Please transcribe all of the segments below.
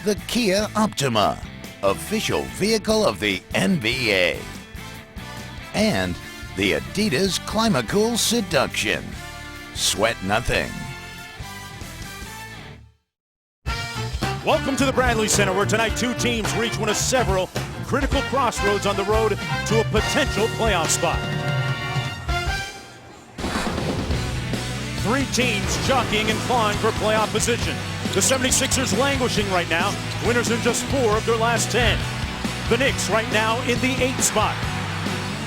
the Kia Optima, official vehicle of the NBA, and the Adidas Climacool Seduction. Sweat nothing. Welcome to the Bradley Center, where tonight two teams reach one of several critical crossroads on the road to a potential playoff spot. Three teams jockeying and clawing for playoff position. The 76ers languishing right now, winners in just 4 of their last 10. The Knicks right now in the 8th spot,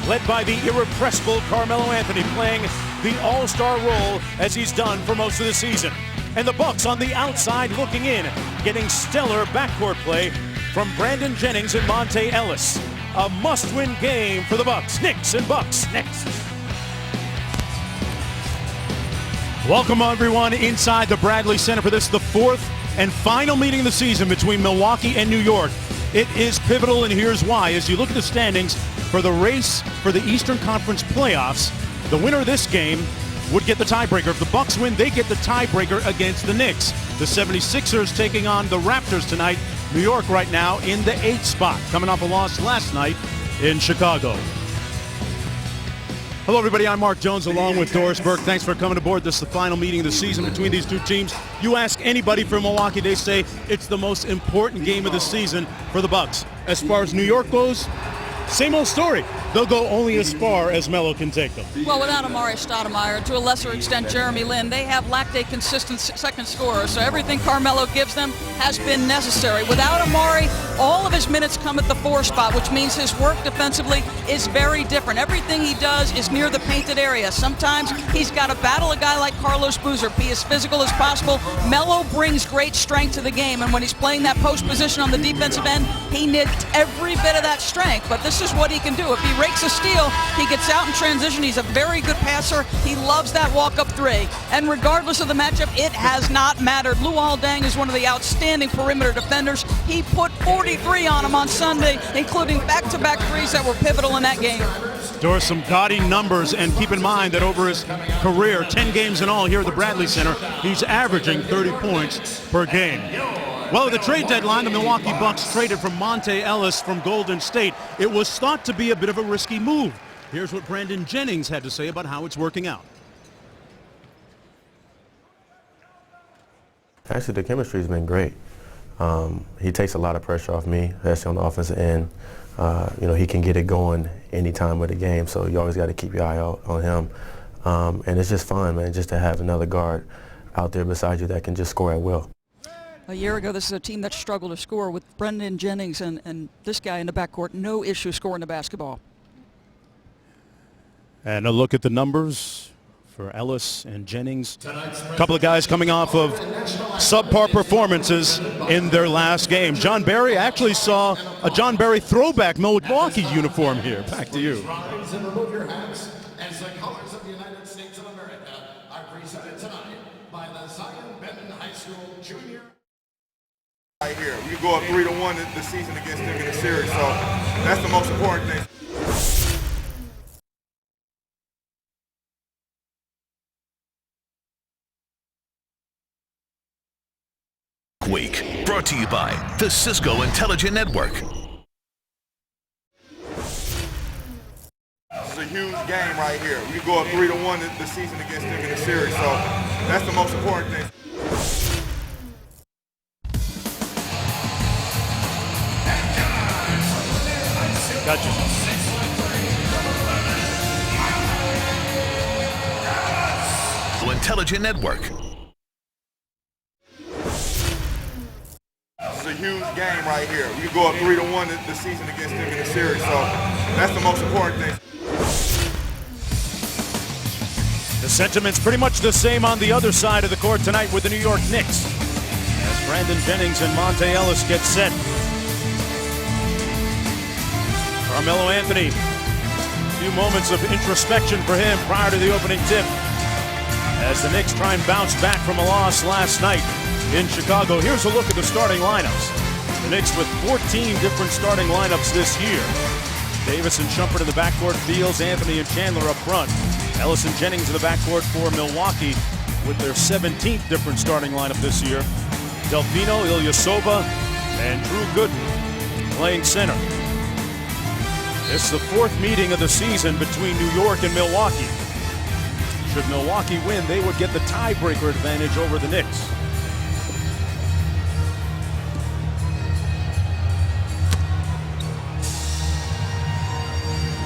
led by the irrepressible CarMelo Anthony, playing the all-star role as he's done for most of the season. And the Bucks on the outside looking in, getting stellar backcourt play from Brandon Jennings and Monte Ellis. A must-win game for the Bucks. Knicks and Bucks next. Welcome everyone inside the Bradley Center for this, the 4th and final meeting of the season between Milwaukee and New York. It is pivotal, and here's why. As you look at the standings for the race for the Eastern Conference playoffs, the winner of this game would get the tiebreaker. If the Bucks win, they get the tiebreaker against the Knicks. The 76ers taking on the Raptors tonight. New York right now in the 8th spot, coming off a loss last night in Chicago. Hello, everybody. I'm Mark Jones along with Doris Burke. Thanks for coming aboard. This is the final meeting of the season between these two teams. You ask anybody from Milwaukee, they say it's the most important game of the season for the Bucks. As far as New York goes, same old story. They'll go only as far as Melo can take them. Well, without Amari Stoudemire, to a lesser extent Jeremy Lin, they have lacked a consistent second scorer, so everything CarMelo gives them has been necessary. Without Amari, all of his minutes come at the 4 spot, which means his work defensively is very different. Everything he does is near the painted area. Sometimes he's got to battle a guy like Carlos Boozer, be as physical as possible. Melo brings great strength to the game, and when he's playing that post position on the defensive end, he needs every bit of that strength, but this is what he can do. If he rakes a steal, he gets out in transition. He's a very good passer. He loves that walk-up 3. And regardless of the matchup, it has not mattered. Luol Deng is one of the outstanding perimeter defenders. He put 43 on him on Sunday, including back-to-back threes that were pivotal in that game. There are some gaudy numbers, and keep in mind that over his career, 10 games in all here at the Bradley Center, he's averaging 30 points per game. Well, at the trade deadline, the Milwaukee Bucks traded for Monte Ellis from Golden State. It was thought to be a bit of a risky move. Here's what Brandon Jennings had to say about how it's working out. Actually, the chemistry's been great. He takes a lot of pressure off me, especially on the offensive end. He can get it going any time of the game, so you always got to keep your eye out on him. And it's just fun, man, just to have another guard out there beside you that can just score at will. A year ago, this is a team that struggled to score with Brandon Jennings and this guy in the backcourt. No issue scoring the basketball. And a look at the numbers for Ellis and Jennings. A couple of guys coming off of subpar performances in their last game. John Barry, actually saw a John Barry throwback Milwaukee uniform here. Back to you. Right here, we go up 3-1 this season against them in the series, so that's the most important thing. Week brought to you by the Cisco Intelligent Network. It's a huge game right here. We go up 3-1 this season against them in the series, so that's the most important thing. Gotcha. Intelligent Network. It's a huge game right here. We go up 3-1 this season against them in the series, so that's the most important thing. The sentiment's pretty much the same on the other side of the court tonight with the New York Knicks, as Brandon Jennings and Monte Ellis get set. CarMelo Anthony, a few moments of introspection for him prior to the opening tip, as the Knicks try and bounce back from a loss last night in Chicago. Here's a look at the starting lineups. The Knicks with 14 different starting lineups this year. Davis and Shumpert in the backcourt, Fields, Anthony, and Chandler up front. Ellis and Jennings in the backcourt for Milwaukee with their 17th different starting lineup this year. Delfino, Ilyasova, And Drew Gooden playing center. This is the fourth meeting of the season between New York and Milwaukee. Should Milwaukee win, they would get the tiebreaker advantage over the Knicks.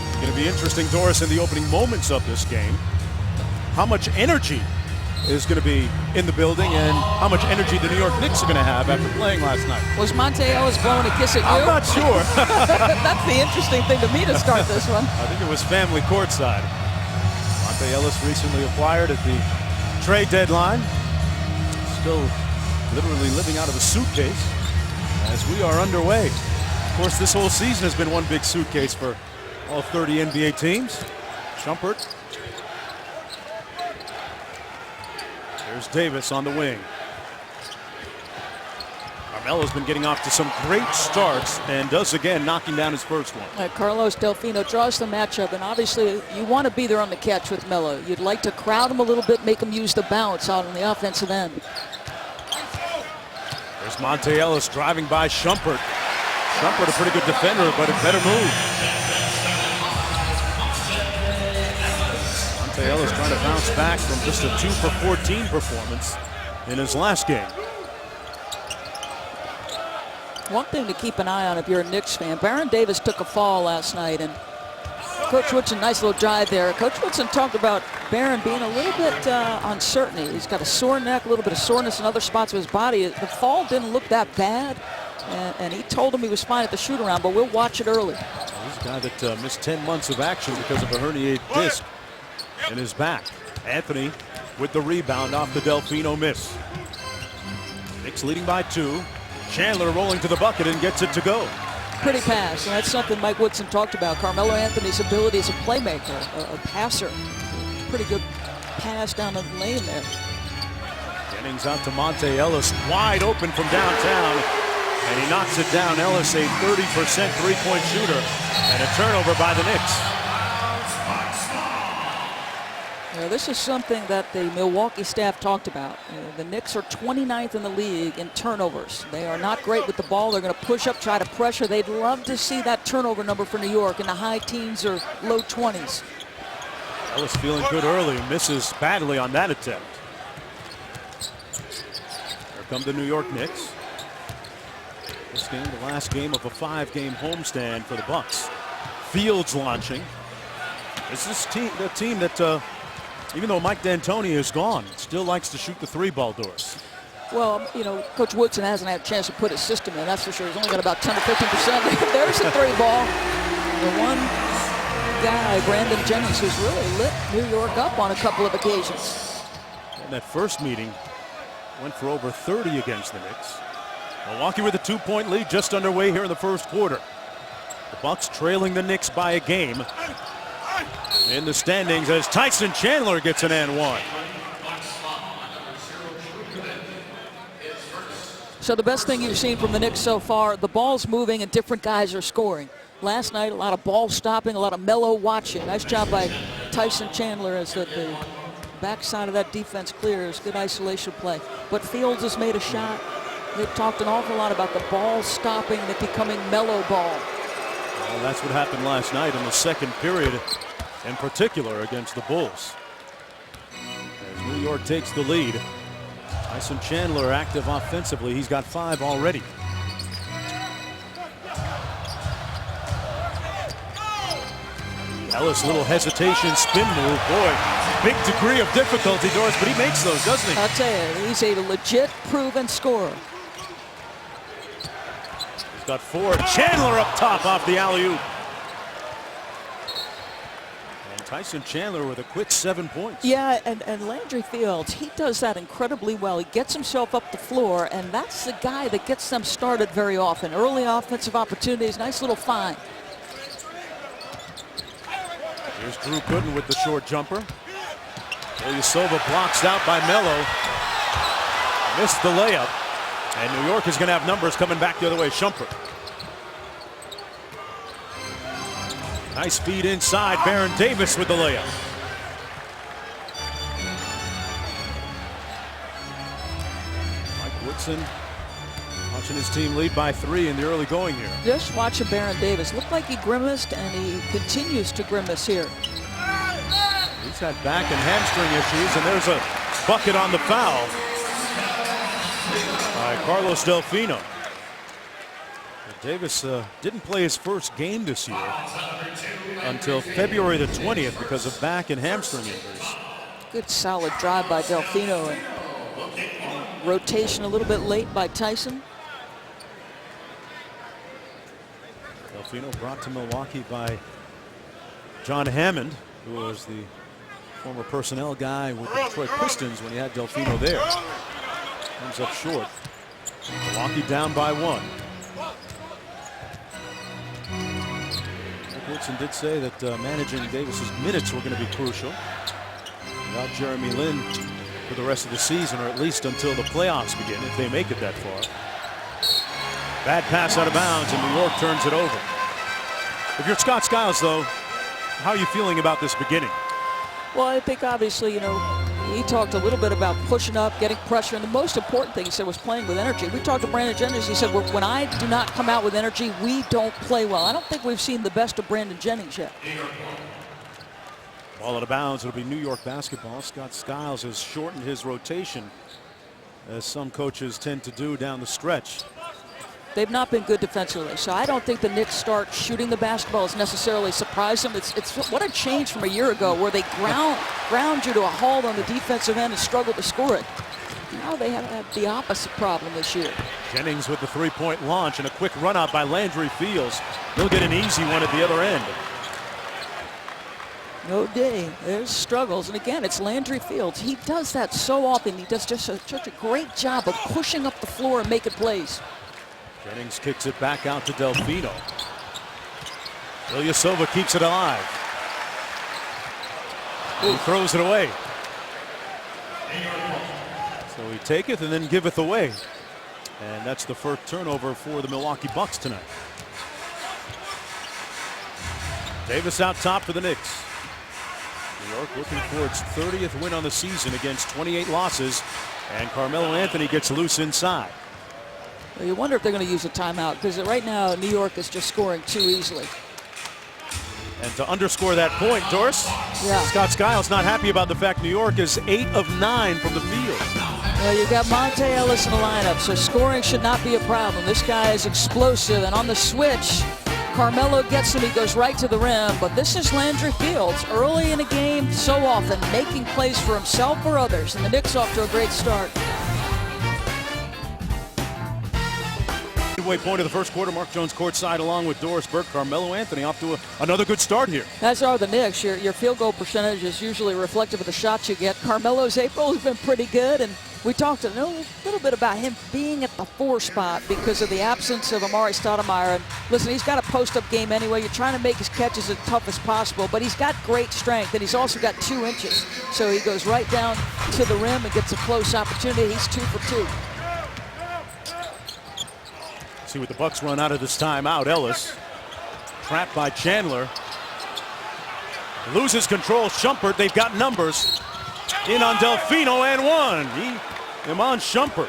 It's going to be interesting, Doris, in the opening moments of this game. How much energy is going to be in the building and how much energy the New York Knicks are going to have after playing last night. Was Monte Ellis blowing a kiss at you? I'm not sure. That's the interesting thing to me to start this one. I think it was family courtside. Monte Ellis recently acquired at the trade deadline. Still literally living out of a suitcase as we are underway. Of course, this whole season has been one big suitcase for all 30 NBA teams. Shumpert. There's Davis on the wing. CarMelo's been getting off to some great starts and does again, knocking down his first one. Carlos Delfino draws the matchup, and obviously you want to be there on the catch with Melo. You'd like to crowd him a little bit, make him use the bounce out on the offensive end. There's Monte Ellis driving by Shumpert. Shumpert a pretty good defender, but a better move. Monte Ellis trying to bounce back from just a 2 for 14 performance in his last game. One thing to keep an eye on if you're a Knicks fan, Baron Davis took a fall last night, and Coach Woodson, nice little drive there. Coach Woodson talked about Baron being a little bit uncertain. He's got a sore neck, a little bit of soreness in other spots of his body. The fall didn't look that bad, and he told him he was fine at the shoot-around, but we'll watch it early. He's a guy that missed 10 months of action because of a herniated disc in his back. Anthony with the rebound off the Delfino miss. Knicks leading by 2. Chandler rolling to the bucket and gets it to go. Pretty pass, and that's something Mike Woodson talked about. CarMelo Anthony's ability as a playmaker, a passer. Pretty good pass down the lane there. Jennings out to Monte Ellis, wide open from downtown, and he knocks it down. Ellis, a 30% three-point shooter, and a turnover by the Knicks. This is something that the Milwaukee staff talked about. The Knicks are 29th in the league in turnovers. They are not great with the ball. They're going to push up, try to pressure. They'd love to see that turnover number for New York in the high teens or low 20s. Ellis feeling good early, misses badly on that attempt. Here come the New York Knicks. This game, the last game of a 5-game homestand for the Bucks. Fields launching. This is the team that even though Mike D'Antoni is gone, still likes to shoot the 3-ball, Doris. Well, you know, Coach Woodson hasn't had a chance to put his system in, that's for sure. He's only got about 10 to 15%. There's the 3-ball. The one guy, Brandon Jennings, who's really lit New York up on a couple of occasions. And that first meeting went for over 30 against the Knicks. Milwaukee with a 2-point lead just underway here in the first quarter. The Bucks trailing the Knicks by a game. In the standings as Tyson Chandler gets an and one. So the best thing you've seen from the Knicks so far, the ball's moving and different guys are scoring. Last night, a lot of ball stopping, a lot of Melo watching. Nice job by Tyson Chandler as the backside of that defense clears. Good isolation play. But Fields has made a shot. They've talked an awful lot about the ball stopping and it becoming Melo ball. Well, that's what happened last night in the second period, in particular against the Bulls. As New York takes the lead, Tyson Chandler active offensively. He's got 5 already. Ellis, little hesitation, spin move. Boy, big degree of difficulty, Doris, but he makes those, doesn't he? I'll tell you, he's a legit proven scorer. He's got 4. Chandler up top off the alley-oop. Tyson Chandler with a quick 7 points. Yeah, and Landry Fields, he does that incredibly well. He gets himself up the floor, and that's the guy that gets them started very often. Early offensive opportunities, nice little find. Here's Drew Gooden with the short jumper. Ilyasova blocks out by Melo. Missed the layup. And New York is going to have numbers coming back the other way. Shumpert. Nice feed inside. Baron Davis with the layup. Mike Woodson talks Watching his team lead by 3 in the early going here. Just watching Baron Davis. Looked like he grimaced, and he continues to grimace here. He's had back and hamstring issues, and there's a bucket on the foul by Carlos Delfino. Davis didn't play his first game this year until February the 20th because of back and hamstring injuries. Good solid drive by Delfino, and rotation a little bit late by Tyson. Delfino brought to Milwaukee by John Hammond, who was the former personnel guy with the Detroit Pistons when he had Delfino there. Comes up short. Milwaukee down by 1. Woodson did say that managing Davis's minutes were going to be crucial. Without Jeremy Lin for the rest of the season, or at least until the playoffs begin, if they make it that far. Bad pass out of bounds, and New York turns it over. If you're Scott Skiles, though, how are you feeling about this beginning? Well, I think obviously, you know, he talked a little bit about pushing up, getting pressure, and the most important thing he said was playing with energy. We talked to Brandon Jennings. He said, well, when I do not come out with energy, we don't play well. I don't think we've seen the best of Brandon Jennings yet. Ball out of bounds. It'll be New York basketball. Scott Skiles has shortened his rotation, as some coaches tend to do down the stretch. They've not been good defensively, so I don't think the Knicks start shooting the basketball has necessarily surprised them. It's what a change from a year ago, where they ground you to a halt on the defensive end and struggled to score it. Now they have the opposite problem this year. Jennings with the three-point launch and a quick run out by Landry Fields. He'll get an easy one at the other end. No day. There's struggles. And again, it's Landry Fields. He does that so often. He does just such a great job of pushing up the floor and making plays. Jennings kicks it back out to Delfino. Ilyasova keeps it alive. He throws it away. So he taketh and then giveth away. And that's the first turnover for the Milwaukee Bucks tonight. Davis out top for the Knicks. New York looking for its 30th win on the season against 28 losses. And CarMelo Anthony gets loose inside. Well, you wonder if they're going to use a timeout, because right now New York is just scoring too easily. And to underscore that point, Doris, Scott Skiles not happy about the fact New York is 8 of 9 from the field. Well, you've got Monte Ellis in the lineup, so scoring should not be a problem. This guy is explosive, and on the switch, CarMelo gets him, he goes right to the rim, but this is Landry Fields, early in a game, so often making plays for himself or others, and the Knicks off to a great start. Midway point of the first quarter, Mark Jones courtside along with Doris Burke. CarMelo Anthony off to another good start here. As are the Knicks. Your field goal percentage is usually reflective of the shots you get. CarMelo's April has been pretty good, and we talked a little bit about him being at the 4 spot because of the absence of Amari Stoudemire. And listen, he's got a post-up game anyway. You're trying to make his catches as tough as possible, but he's got great strength, and he's also got 2 inches. So he goes right down to the rim and gets a close opportunity. He's 2 for 2. See what the Bucks run out of this timeout. Ellis trapped by Chandler. Loses control. Shumpert, they've got numbers. In on Delfino and one. Iman Shumpert.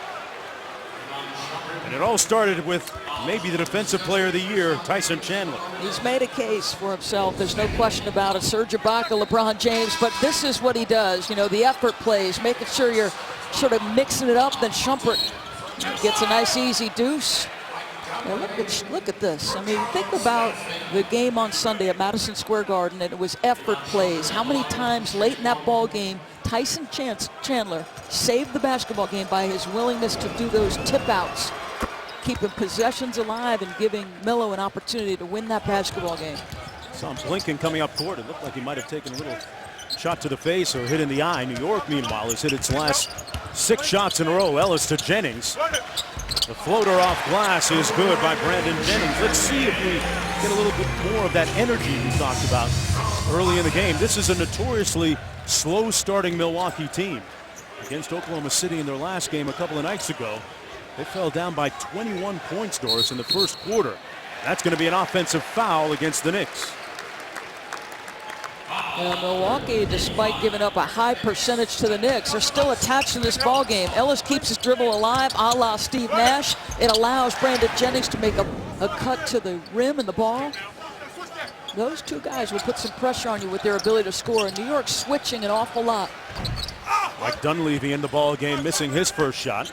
And it all started with maybe the defensive player of the year, Tyson Chandler. He's made a case for himself. There's no question about it. Serge Ibaka, LeBron James, but this is what he does. You know, the effort plays, making sure you're sort of mixing it up. Then Shumpert gets a nice easy deuce. Now look at this. I mean, think about the game on Sunday at Madison Square Garden, and it was effort plays. How many times late in that ball game Tyson Chandler saved the basketball game by his willingness to do those tip outs, keeping possessions alive and giving Melo an opportunity to win that basketball game. Saw him blinking coming up court. It looked like he might have taken a little shot to the face or hit in the eye. New York, meanwhile, has hit its last 6 shots in a row. Ellis to Jennings. The floater off glass is good by Brandon Jennings. Let's see if we get a little bit more of that energy we talked about early in the game. This is a notoriously slow-starting Milwaukee team. Against Oklahoma City in their last game a couple of nights ago, they fell down by 21 points, Doris, in the first quarter. That's going to be an offensive foul against the Knicks. Now, Milwaukee, despite giving up a high percentage to the Knicks, are still attached to this ball game. Ellis keeps his dribble alive, a la Steve Nash. It allows Brandon Jennings to make a cut to the rim and the ball. Those two guys will put some pressure on you with their ability to score. And New York switching an awful lot. Mike Dunleavy in the ball game, missing his first shot.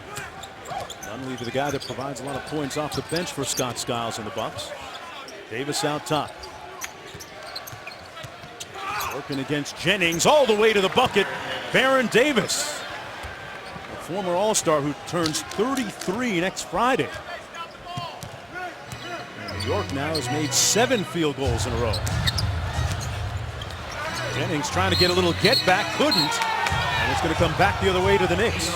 Dunleavy, the guy that provides a lot of points off the bench for Scott Skiles and the Bucks. Davis out top. Working against Jennings all the way to the bucket. Baron Davis, a former All-Star who turns 33 next Friday. And New York now has made 7 field goals in a row. Jennings trying to get a little get back, couldn't. And it's going to come back the other way to the Knicks.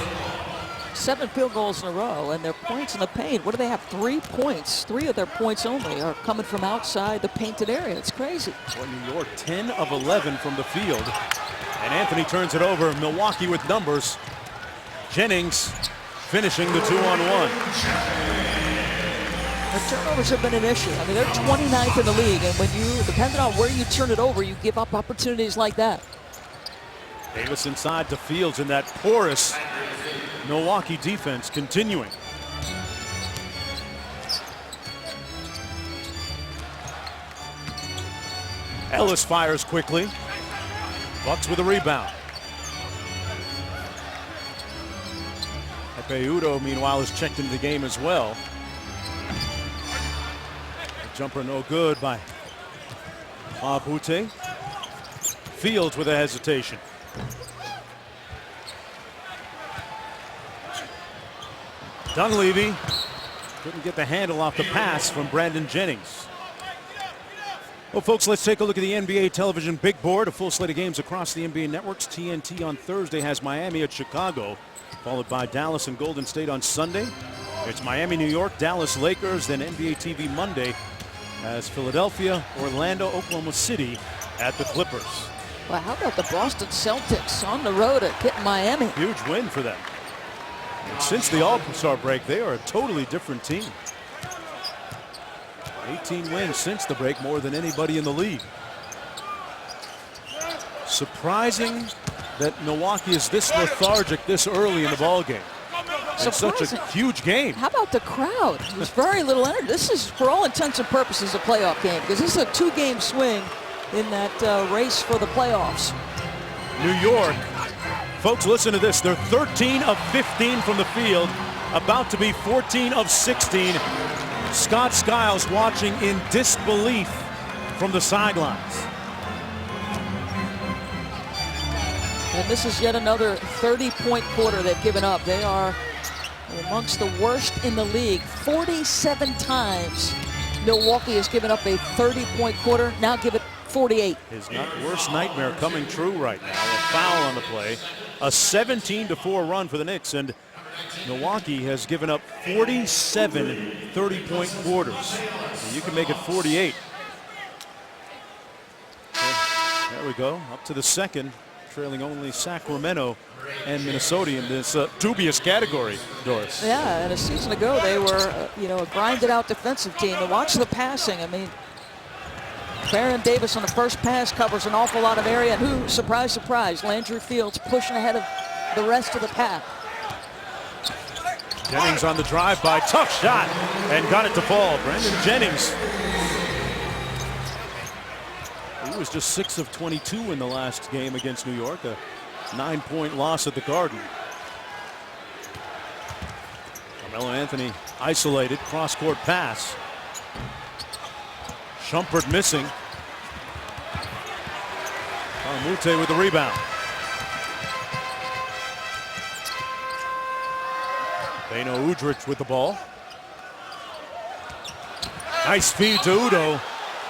7 field goals in a row, and their points in the paint. What do they have? 3 points. 3 of their points only are coming from outside the painted area. It's crazy. Well, New York 10 of 11 from the field. And Anthony turns it over. Milwaukee with numbers. Jennings finishing the 2-on-1. The turnovers have been an issue. I mean, they're 29th in the league, and when you, depending on where you turn it over, you give up opportunities like that. Davis inside to Fields in that porous Milwaukee defense continuing. Ellis fires quickly. Bucks with a rebound. Udo, meanwhile, is checked into the game as well. A jumper no good by Abute. Fields with a hesitation. Dunleavy couldn't get the handle off the pass from Brandon Jennings. Well, folks, let's take a look at the NBA television big board. A full slate of games across the NBA networks. TNT on Thursday has Miami at Chicago, followed by Dallas and Golden State on Sunday. It's Miami, New York, Dallas, Lakers. Then NBA TV Monday has Philadelphia, Orlando, Oklahoma City at the Clippers. Well, how about the Boston Celtics on the road at Miami? Huge win for them. And since the All-Star break, they are a totally different team. 18 wins since the break, more than anybody in the league. Surprising that Milwaukee is this lethargic this early in the ballgame. It's such a huge game. How about the crowd? There's very little energy. This is, for all intents and purposes, a playoff game, because this is a 2-game swing in that race for the playoffs. New York. Folks, listen to this. They're 13 of 15 from the field, about to be 14 of 16. Scott Skiles watching in disbelief from the sidelines. And this is yet another 30-point quarter they've given up. They are amongst the worst in the league. 47 times Milwaukee has given up a 30-point quarter. Now give it 48. His worst nightmare coming true right now. A foul on the play. A 17-4 run for the Knicks, and Milwaukee has given up 47 30-point quarters. And you can make it 48. There we go, up to the second, trailing only Sacramento and Minnesota in this dubious category, Doris. Yeah, and a season ago they were, a grinded-out defensive team. And watch the passing. I mean, Baron Davis on the first pass covers an awful lot of area. And who, surprise, surprise, Landry Fields pushing ahead of the rest of the pack. Jennings on the drive-by, tough shot, and got it to fall. Brandon Jennings. He was just 6 of 22 in the last game against New York, a 9-point loss at the Garden. CarMelo Anthony isolated, cross-court pass. Shumpert missing. Amute with the rebound. Beno Udrich with the ball. Nice feed to Udo,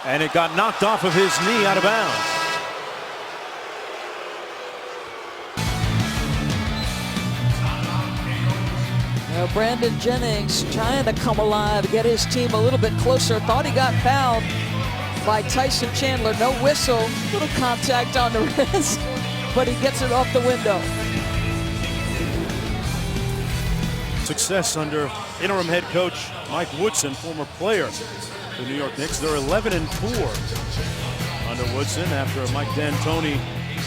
and it got knocked off of his knee out of bounds. Now Brandon Jennings trying to come alive, get his team a little bit closer. Thought he got fouled by Tyson Chandler. No whistle, little contact on the wrist, but he gets it off the window. Success under interim head coach Mike Woodson, former player of the New York Knicks. They're 11-4 under Woodson after Mike D'Antoni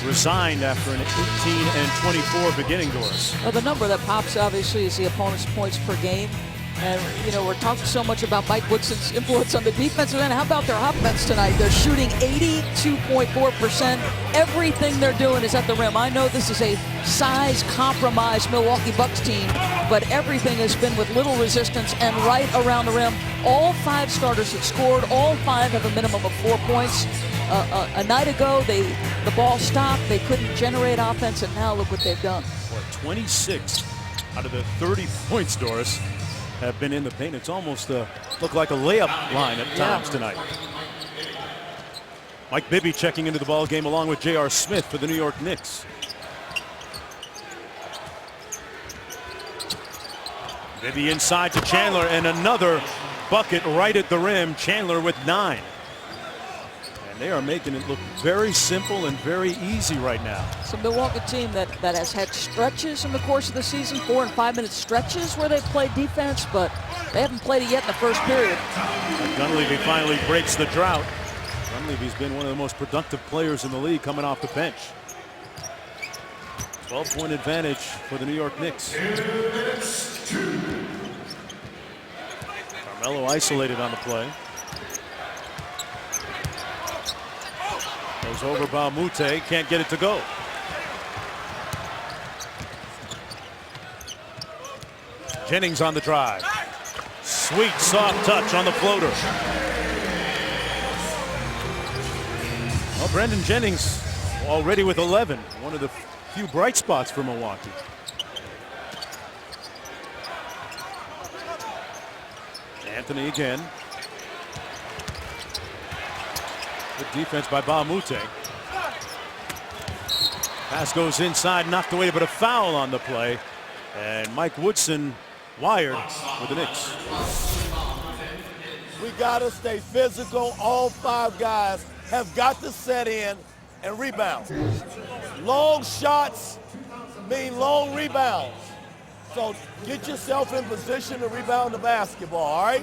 resigned after an 18-24 beginning, Doris. Well, the number that pops obviously is the opponent's points per game. And, you know, we're talking so much about Mike Woodson's influence on the defensive end. How about their offense tonight? They're shooting 82.4%. Everything they're doing is at the rim. I know this is a size-compromised Milwaukee Bucks team, but everything has been with little resistance and right around the rim. All 5 starters have scored. All 5 have a minimum of 4 points. A night ago, the ball stopped. They couldn't generate offense, and now look what they've done. Well, 26 out of the 30 points, Doris, have been in the paint. It's almost looked like a layup line at times tonight. Mike Bibby checking into the ball game along with J.R. Smith for the New York Knicks. Bibby inside to Chandler, and another bucket right at the rim. Chandler with 9. And they are making it look very simple and very easy right now. It's a Milwaukee team that has had stretches in the course of the season, 4- and 5-minute stretches where they've played defense, but they haven't played it yet in the first period. Dunleavy finally breaks the drought. Dunleavy's been one of the most productive players in the league coming off the bench. 12-point advantage for the New York Knicks. CarMelo isolated on the play. Goes over Baumute, can't get it to go. Jennings on the drive. Sweet, soft touch on the floater. Well, Brandon Jennings already with 11. One of the few bright spots for Milwaukee. Anthony again. Good defense by Baumute. Pass goes inside, knocked away, but a foul on the play. And Mike Woodson wired with the Knicks. We got to stay physical. All 5 guys have got to set in and rebound. Long shots mean long rebounds. So get yourself in position to rebound the basketball, all right?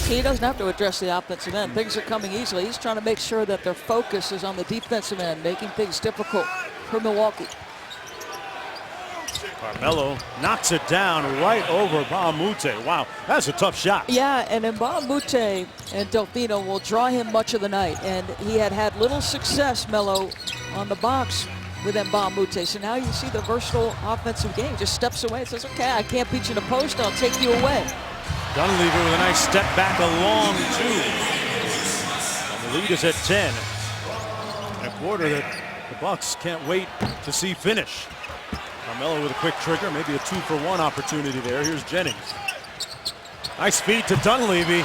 He doesn't have to address the offensive end. Things are coming easily. He's trying to make sure that their focus is on the defensive end, making things difficult for Milwaukee. CarMelo knocks it down right over Baumute. Wow, that's a tough shot. Yeah, and then Baumute and Delfino will draw him much of the night. And he had little success, Melo, on the box with Baumute. So now you see the versatile offensive game. Just steps away and says, okay, I can't beat you in the post. I'll take you away. Dunleavy with a nice step back, a long 2. And the lead is at 10. And a quarter that the Bucks can't wait to see finish. CarMelo with a quick trigger, maybe a 2-for-1 opportunity there. Here's Jennings. Nice feed to Dunleavy.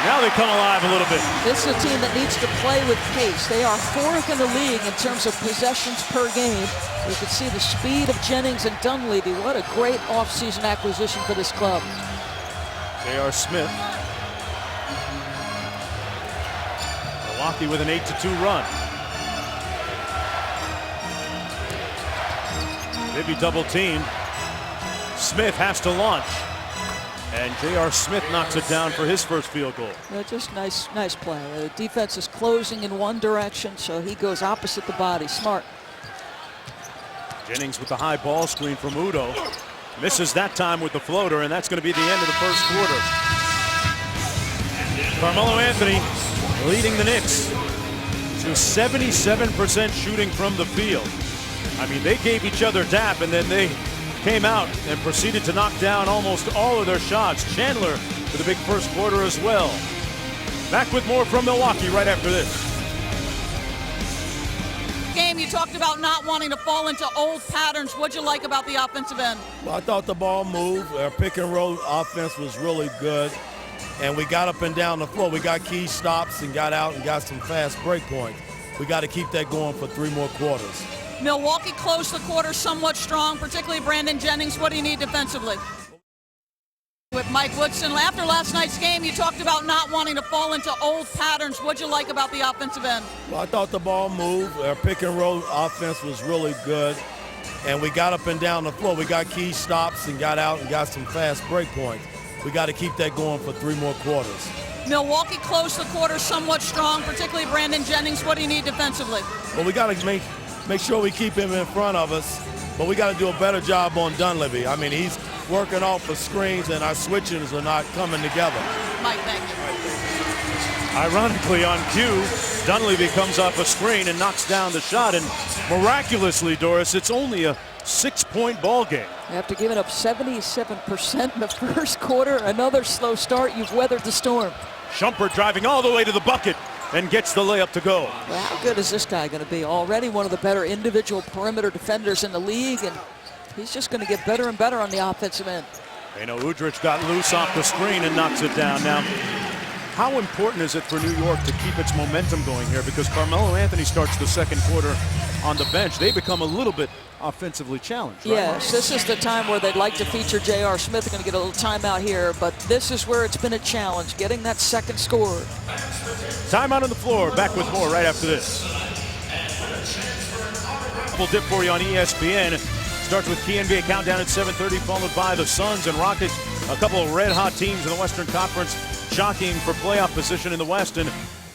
Now they come alive a little bit. This is a team that needs to play with pace. They are 4th in the league in terms of possessions per game. You can see the speed of Jennings and Dunleavy. What a great offseason acquisition for this club. J.R. Smith. Milwaukee with an 8-2 run. Bibby double teamed. Smith has to launch. And J.R. Smith knocks it down for his first field goal. Yeah, just nice play. The defense is closing in one direction, so he goes opposite the body. Smart. Jennings with the high ball screen from Udo. Misses that time with the floater, and that's going to be the end of the first quarter. CarMelo Anthony leading the Knicks to 77% shooting from the field. I mean, they gave each other dap, and then they came out and proceeded to knock down almost all of their shots. Chandler with a big first quarter as well. Back with more from Milwaukee right after this. Game, you talked about not wanting to fall into old patterns. What'd you like about the offensive end? Well, I thought the ball moved. Our pick and roll offense was really good. And we got up and down the floor. We got key stops and got out and got some fast break points. We got to keep that going for 3 more quarters. Milwaukee closed the quarter somewhat strong, particularly Brandon Jennings. What do you need defensively? With Mike Woodson, after last night's game, you talked about not wanting to fall into old patterns. What'd you like about the offensive end? Well, I thought the ball moved. Our pick and roll offense was really good. And we got up and down the floor. We got key stops and got out and got some fast break points. We got to keep that going for 3 more quarters. Milwaukee closed the quarter somewhat strong, particularly Brandon Jennings. What do you need defensively? Well, we got to make sure we keep him in front of us, but we got to do a better job on Dunleavy. I mean, he's working off the screens, and our switchings are not coming together. Mike, thank you. Ironically, on cue, Dunleavy comes off a screen and knocks down the shot, and miraculously, Doris, it's only a 6-point ball game. After giving up 77% in the first quarter, another slow start, you've weathered the storm. Shumpert driving all the way to the bucket and gets the layup to go. Well, how good is this guy going to be? Already one of the better individual perimeter defenders in the league, and he's just going to get better and better on the offensive end. Udrich got loose off the screen and knocks it down. Now, how important is it for New York to keep its momentum going here? Because CarMelo Anthony starts the second quarter on the bench. They become a little bit offensively challenged, right? Yes, this is the time where they'd like to feature J.R. Smith. They're going to get a little timeout here, but this is where it's been a challenge, getting that second score. Timeout on the floor. Back with more right after this. We'll dip for you on ESPN. Starts with key NBA countdown at 7:30, followed by the Suns and Rockets. A couple of red-hot teams in the Western Conference jockeying for playoff position in the West, and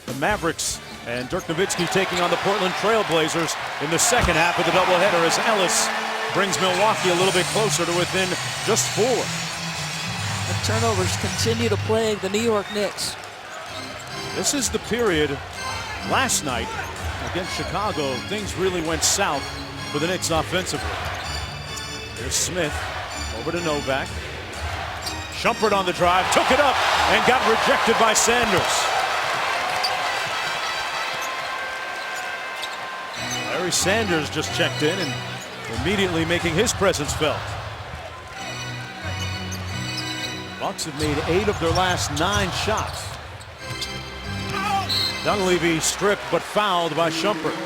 the Mavericks and Dirk Nowitzki taking on the Portland Trail Blazers in the second half of the doubleheader as Ellis brings Milwaukee a little bit closer to within just 4. The turnovers continue to plague the New York Knicks. This is the period last night against Chicago. Things really went south for the Knicks offensively. Here's Smith over to Novak. Shumpert on the drive, took it up and got rejected by Sanders. Larry Sanders just checked in and immediately making his presence felt. Bucks have made 8 of their last 9 shots. Dunleavy stripped but fouled by Shumpert.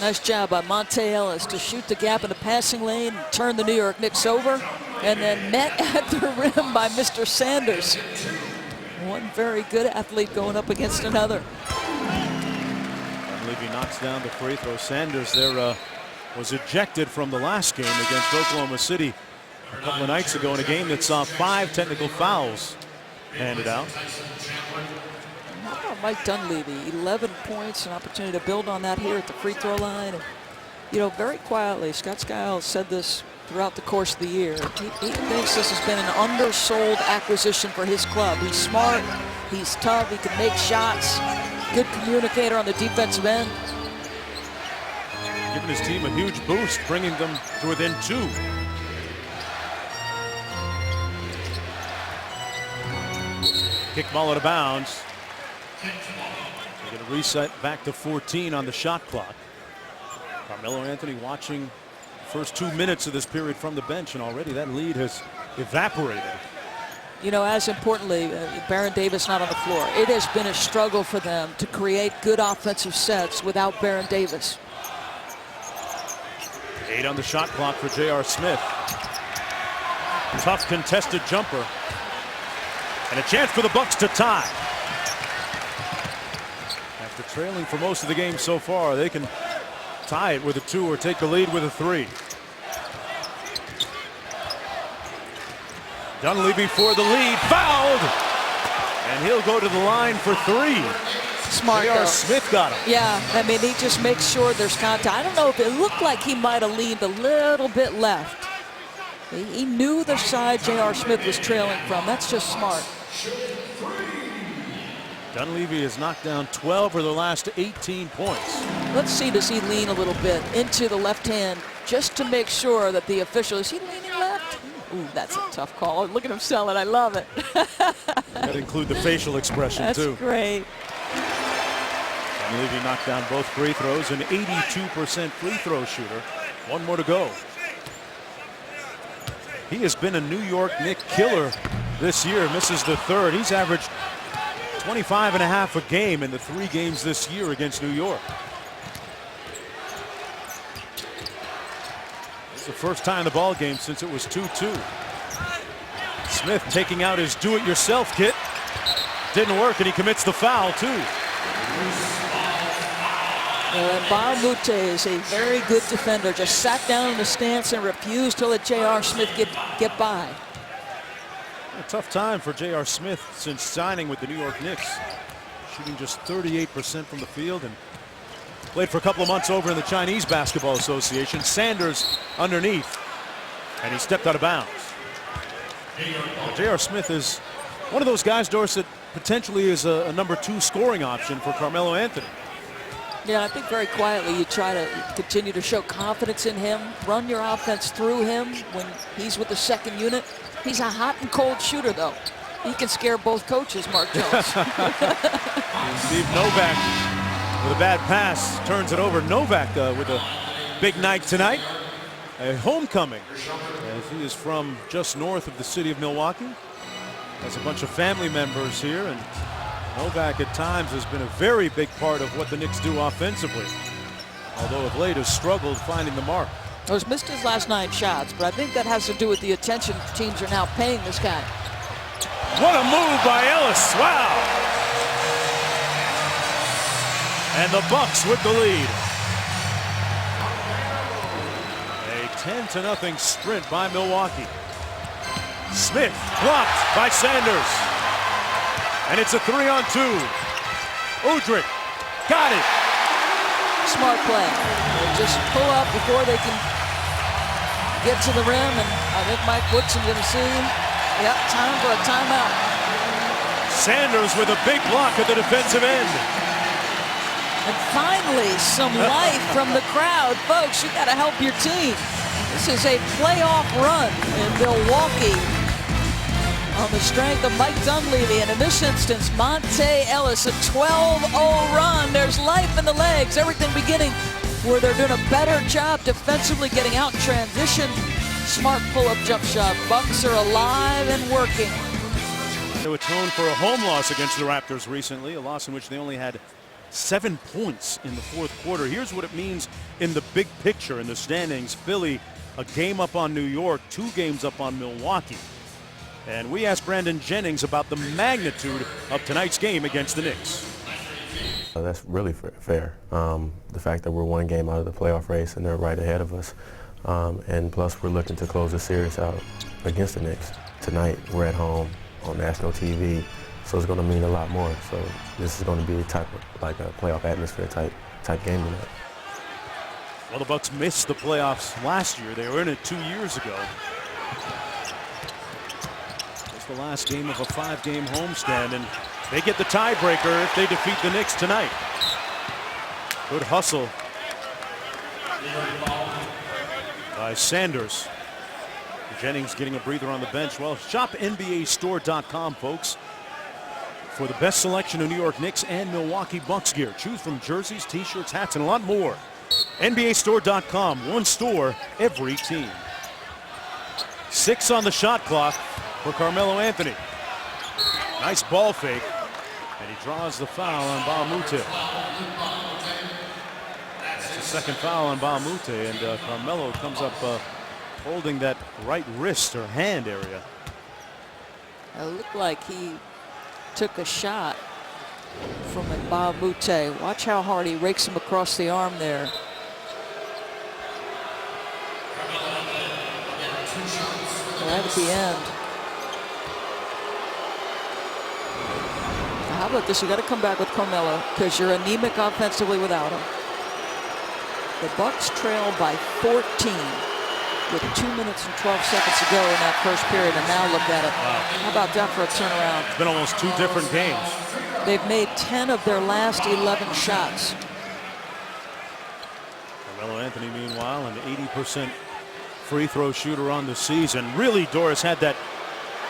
Nice job by Monte Ellis to shoot the gap in the passing lane and turn the New York Knicks over, and then met at the rim by Mr. Sanders. One very good athlete going up against another. Dunleavy knocks down the free throw. Sanders there was ejected from the last game against Oklahoma City a couple of nights ago in a game that saw 5 technical fouls handed out. How about Mike Dunleavy? 11 points, an opportunity to build on that here at the free throw line. And, you know, very quietly, Scott Skiles said this throughout the course of the year. He thinks this has been an undersold acquisition for his club. He's smart, he's tough, he can make shots, good communicator on the defensive end. Giving his team a huge boost, bringing them to within 2. Kick ball out of bounds. They're going to reset back to 14 on the shot clock. CarMelo Anthony watching the first 2 minutes of this period from the bench, and already that lead has evaporated. You know, as importantly, Baron Davis not on the floor. It has been a struggle for them to create good offensive sets without Baron Davis. 8 on the shot clock for J.R. Smith. Tough contested jumper. And a chance for the Bucks to tie. After trailing for most of the game so far, they can tie it with a 2 or take the lead with a 3. Dunleavy for the lead, fouled! And he'll go to the line for 3. Smart, J.R. though. Smith got him. Yeah, I mean, he just makes sure there's contact. I don't know if it looked like he might have leaned a little bit left. He knew the side J.R. Smith was trailing from. That's just smart. Dunleavy has knocked down 12 of the last 18 points. Let's see, does he lean a little bit into the left hand just to make sure that the official, is he leaning left? Ooh, that's a tough call. Look at him selling, I love it. That include the facial expression that's too. That's great. Dunleavy knocked down both free throws, an 82% free throw shooter. 1 more to go. He has been a New York Knicks killer this year, misses the 3rd. He's averaged 25.5 a game in the 3 games this year against New York. It's the first time in the ball game since it was 2-2. Smith taking out his do-it-yourself kit. Didn't work, and he commits the foul too. Mbah a Moute is a very good defender. Just sat down in the stance and refused to let J.R. Smith get by. A tough time for J.R. Smith since signing with the New York Knicks. Shooting just 38% from the field, and played for a couple of months over in the Chinese Basketball Association. Sanders underneath, and he stepped out of bounds. J.R. Smith is one of those guys, Doris, that potentially is a number 2 scoring option for CarMelo Anthony. Yeah, I think very quietly you try to continue to show confidence in him, run your offense through him when he's with the second unit. He's a hot and cold shooter, though. He can scare both coaches, Mark Jones. Steve Novak with a bad pass turns it over. Novak with a big night tonight. A homecoming, as he is from just north of the city of Milwaukee. Has a bunch of family members here, and Novak at times has been a very big part of what the Knicks do offensively, although of late has struggled finding the mark. He's missed his last 9 shots, but I think that has to do with the attention teams are now paying this guy. What a move by Ellis. Wow. And the Bucks with the lead. A 10-0 sprint by Milwaukee. Smith blocked by Sanders. And it's a 3-on-2. Udrih got it. Smart play. They just pull up before they can get to the rim, and I think Mike Woodson going to see. Yep, time for a timeout. Sanders with a big block at the defensive end. And finally, some life from the crowd. Folks, you got to help your team. This is a playoff run in Milwaukee on the strength of Mike Dunleavy, and in this instance, Monte Ellis, a 12-0 run. There's life in the legs. Everything beginning where they're doing a better job defensively, getting out in transition. Smart pull-up jump shot. Bucks are alive and working. They atoned for a home loss against the Raptors recently, a loss in which they only had 7 points in the fourth quarter. Here's what it means in the big picture in the standings. Philly, a game up on New York, 2 games up on Milwaukee. And we asked Brandon Jennings about the magnitude of tonight's game against the Knicks. That's really fair. The fact that we're 1 game out of the playoff race and they're right ahead of us. And plus, we're looking to close the series out against the Knicks. Tonight, we're at home on national TV, so it's going to mean a lot more. So this is going to be a type of, like a playoff atmosphere type game tonight. Well, the Bucks missed the playoffs last year. They were in it 2 years ago. It's the last game of a 5-game homestand, and they get the tiebreaker if they defeat the Knicks tonight. Good hustle by Sanders. Jennings getting a breather on the bench. Well, shop NBAstore.com, folks, for the best selection of New York Knicks and Milwaukee Bucks gear. Choose from jerseys, t-shirts, hats, and a lot more. NBAstore.com, 1 store, every team. 6 on the shot clock for CarMelo Anthony. Nice ball fake, and he draws the foul on Mbah a Moute. That's the second foul on Mbah a Moute, and CarMelo comes up holding that right wrist or hand area. It looked like he took a shot from Mbah a Moute. Watch how hard he rakes him across the arm there. Right at the end. Now how about this? You got to come back with CarMelo because you're anemic offensively without him. The Bucks trail by 14 with 2 minutes and 12 seconds to go in that first period, and now look at it. Wow. How about that for a turnaround? It's been almost 2 different games. They've made 10 of their last 11 shots. CarMelo Anthony, meanwhile, an 80% free throw shooter on the season. Really, Doris had that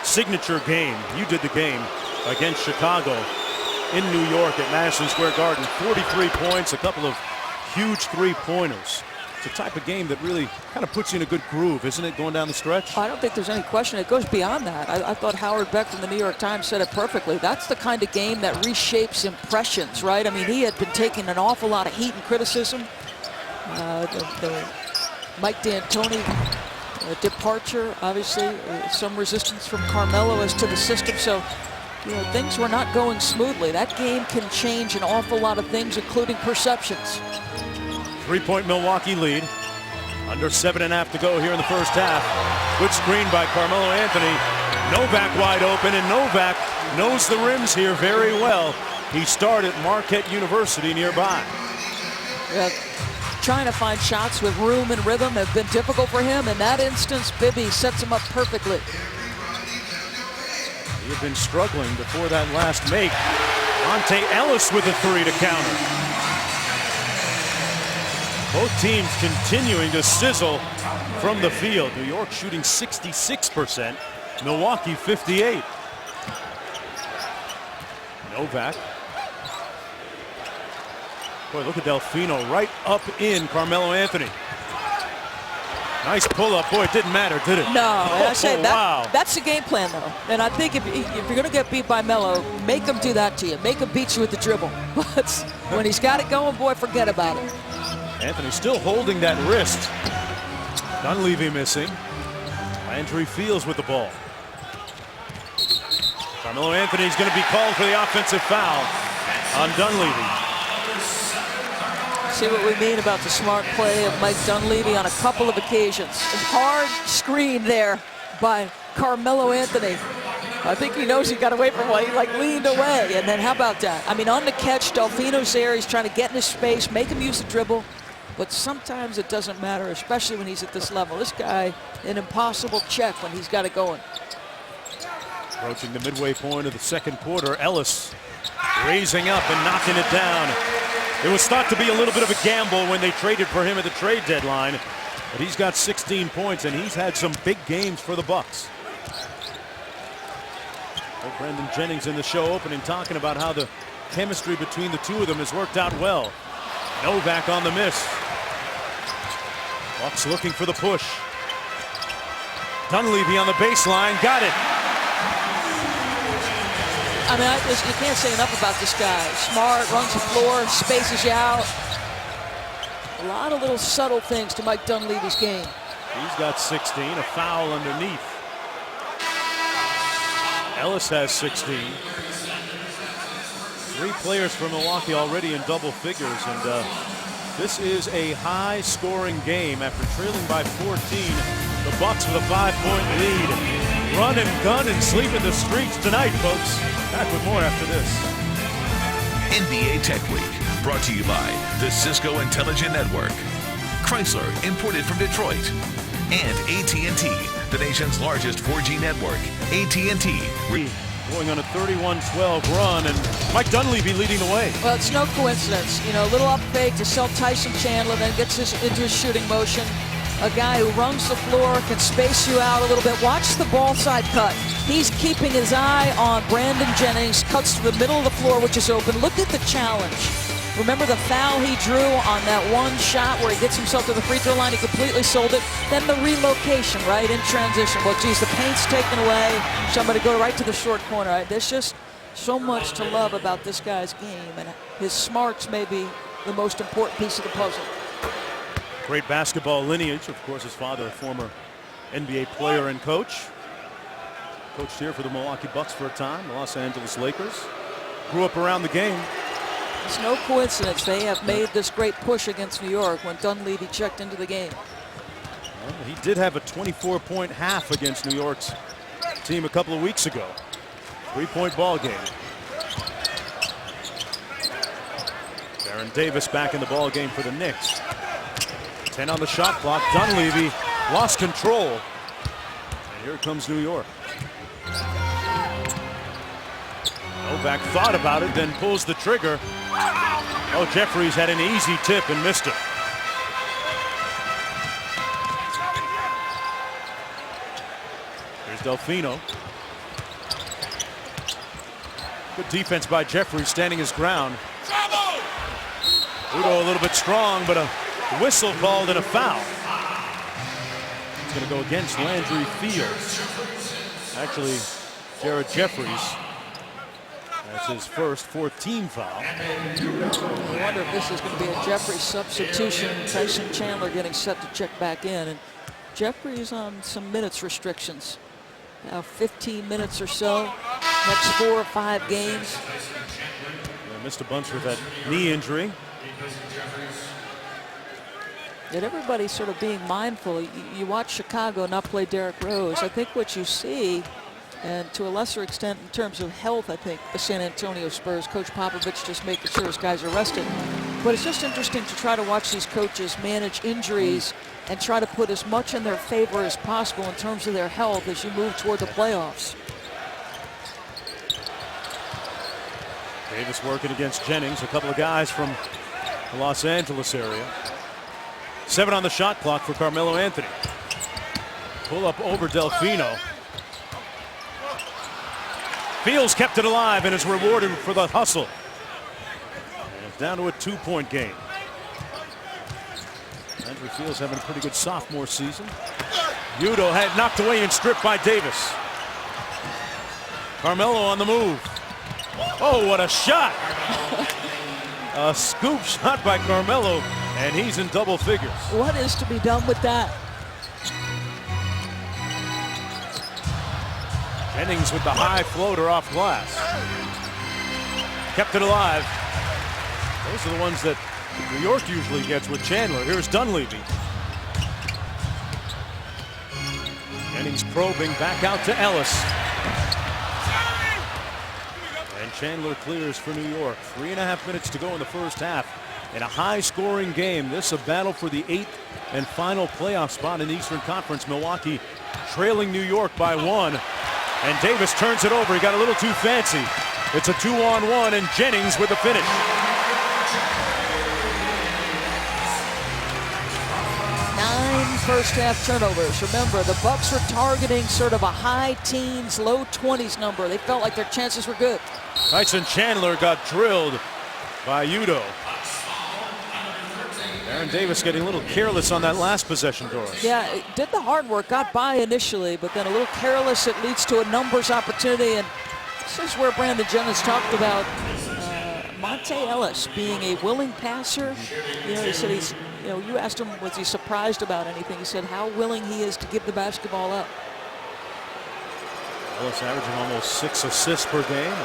signature game. You did the game against Chicago in New York at Madison Square Garden. 43 points, a couple of huge 3-pointers. It's a type of game that really kind of puts you in a good groove, isn't it, going down the stretch? I don't think there's any question. It goes beyond that. I thought Howard Beck from the New York Times said it perfectly. That's the kind of game that reshapes impressions, right? I mean, he had been taking an awful lot of heat and criticism. The Mike D'Antoni departure, obviously, some resistance from CarMelo as to the system. So You know, things were not going smoothly. That game can change an awful lot of things, including perceptions. 3-point Milwaukee lead. Under 7.5 to go here in the first half. Good screen by CarMelo Anthony. Novak wide open, and Novak knows the rims here very well. He started at Marquette University nearby. Yeah, trying to find shots with room and rhythm have been difficult for him. In that instance, Bibby sets him up perfectly. He had been struggling before that last make. Monte Ellis with a 3 to counter. Both teams continuing to sizzle from the field. New York shooting 66%, Milwaukee 58%. Novak. Boy, look at Delfino right up in CarMelo Anthony. Nice pull-up. Boy, it didn't matter, did it? No, I say that, wow. That's the game plan, though. And I think if you're going to get beat by Melo, make him do that to you. Make him beat you with the dribble. But when he's got it going, boy, forget about it. Anthony still holding that wrist. Dunleavy missing. Landry Fields with the ball. CarMelo Anthony's going to be called for the offensive foul on Dunleavy. See what we mean about the smart play of Mike Dunleavy on a couple of occasions. A hard screen there by CarMelo Anthony. I think he knows he got away from one. He leaned away. And then how about that? I mean, on the catch, Delfino's there. He's trying to get in his space, make him use the dribble. But sometimes it doesn't matter, especially when he's at this level. This guy, an impossible check when he's got it going. Approaching the midway point of the second quarter, Ellis raising up and knocking it down. It was thought to be a little bit of a gamble when they traded for him at the trade deadline, but he's got 16 points and he's had some big games for the Bucks. Oh, Brandon Jennings in the show opening talking about how the chemistry between the two of them has worked out well. Novak on the miss. Bucks looking for the push. Dunleavy on the baseline, got it. I mean, you can't say enough about this guy. Smart, runs the floor, spaces you out. A lot of little subtle things to Mike Dunleavy's game. He's got 16, a foul underneath. Ellis has 16. 3 players from Milwaukee already in double figures, and this is a high-scoring game after trailing by 14. The Bucks with a 5-point lead. Run and gun and sleep in the streets tonight, folks. Back with more after this. NBA Tech Week, brought to you by the Cisco Intelligent Network, Chrysler, imported from Detroit, and AT&T, the nation's largest 4G network. AT&T. Going on a 31-12 run, and Mike Dunleavy leading the way. Well, it's no coincidence. You know, a little up fake to sell Tyson Chandler, then gets into his shooting motion. A guy who runs the floor, can space you out a little bit. Watch the ball side cut. He's keeping his eye on Brandon Jennings, cuts to the middle of the floor, which is open. Look at the challenge. Remember the foul he drew on that one shot where he gets himself to the free throw line? He completely sold it. Then the relocation, right, in transition. Well, geez, the paint's taken away, so I'm going to go right to the short corner. Right? There's just so much to love about this guy's game, and his smarts may be the most important piece of the puzzle. Great basketball lineage. Of course, his father, a former NBA player and coach. Coached here for the Milwaukee Bucks for a time, the Los Angeles Lakers. Grew up around the game. It's no coincidence they have made this great push against New York when Dunleavy checked into the game. Well, he did have a 24-point half against New York's team a couple of weeks ago. 3-point ball game. Baron Davis back in the ball game for the Knicks. 10 on the shot clock. Dunleavy lost control. And here comes New York. Novak thought about it, then pulls the trigger. Oh, Jeffries had an easy tip and missed it. Here's Delfino. Good defense by Jeffries, standing his ground. Udo a little bit strong, but a whistle called and a foul. It's going to go against Landry Fields. Actually, Jared Jeffries. That's his first 4th-team foul. I wonder if this is going to be a Jeffries substitution. Tyson Chandler getting set to check back in. And Jeffries on some minutes restrictions. Now 15 minutes or so. next 4 or 5 games. They missed a bunch with that knee injury. That everybody's sort of being mindful. You watch Chicago not play Derrick Rose. I think what you see, and to a lesser extent in terms of health, I think the San Antonio Spurs, Coach Popovich just making sure his guys are rested. But it's just interesting to try to watch these coaches manage injuries and try to put as much in their favor as possible in terms of their health as you move toward the playoffs. Davis working against Jennings, a couple of guys from the Los Angeles area. 7 on the shot clock for CarMelo Anthony. Pull up over Delfino. Fields kept it alive and is rewarded for the hustle. And it's down to a 2-point game. Andrew Fields having a pretty good sophomore season. Udo had knocked away and stripped by Davis. CarMelo on the move. Oh, what a shot! A scoop shot by CarMelo, and he's in double figures. What is to be done with that? Jennings with the high floater off glass. Kept it alive. Those are the ones that New York usually gets with Chandler. Here's Dunleavy. Jennings probing back out to Ellis. And Chandler clears for New York. 3.5 minutes to go in the first half. In a high-scoring game, this a battle for the 8th and final playoff spot in the Eastern Conference. Milwaukee trailing New York by 1. And Davis turns it over. He got a little too fancy. It's a 2-on-1, and Jennings with the finish. 9 first-half turnovers. Remember, the Bucks were targeting sort of a high teens, low 20s number. They felt like their chances were good. Tyson Chandler got drilled by Udo. Aaron Davis getting a little careless on that last possession, Doris. Yeah, did the hard work, got by initially, but then a little careless. It leads to a numbers opportunity, and this is where Brandon Jennings talked about Monte Ellis being a willing passer. You know, he said he's, you know, you asked him, was he surprised about anything? He said how willing he is to give the basketball up. Ellis averaging almost 6 assists per game.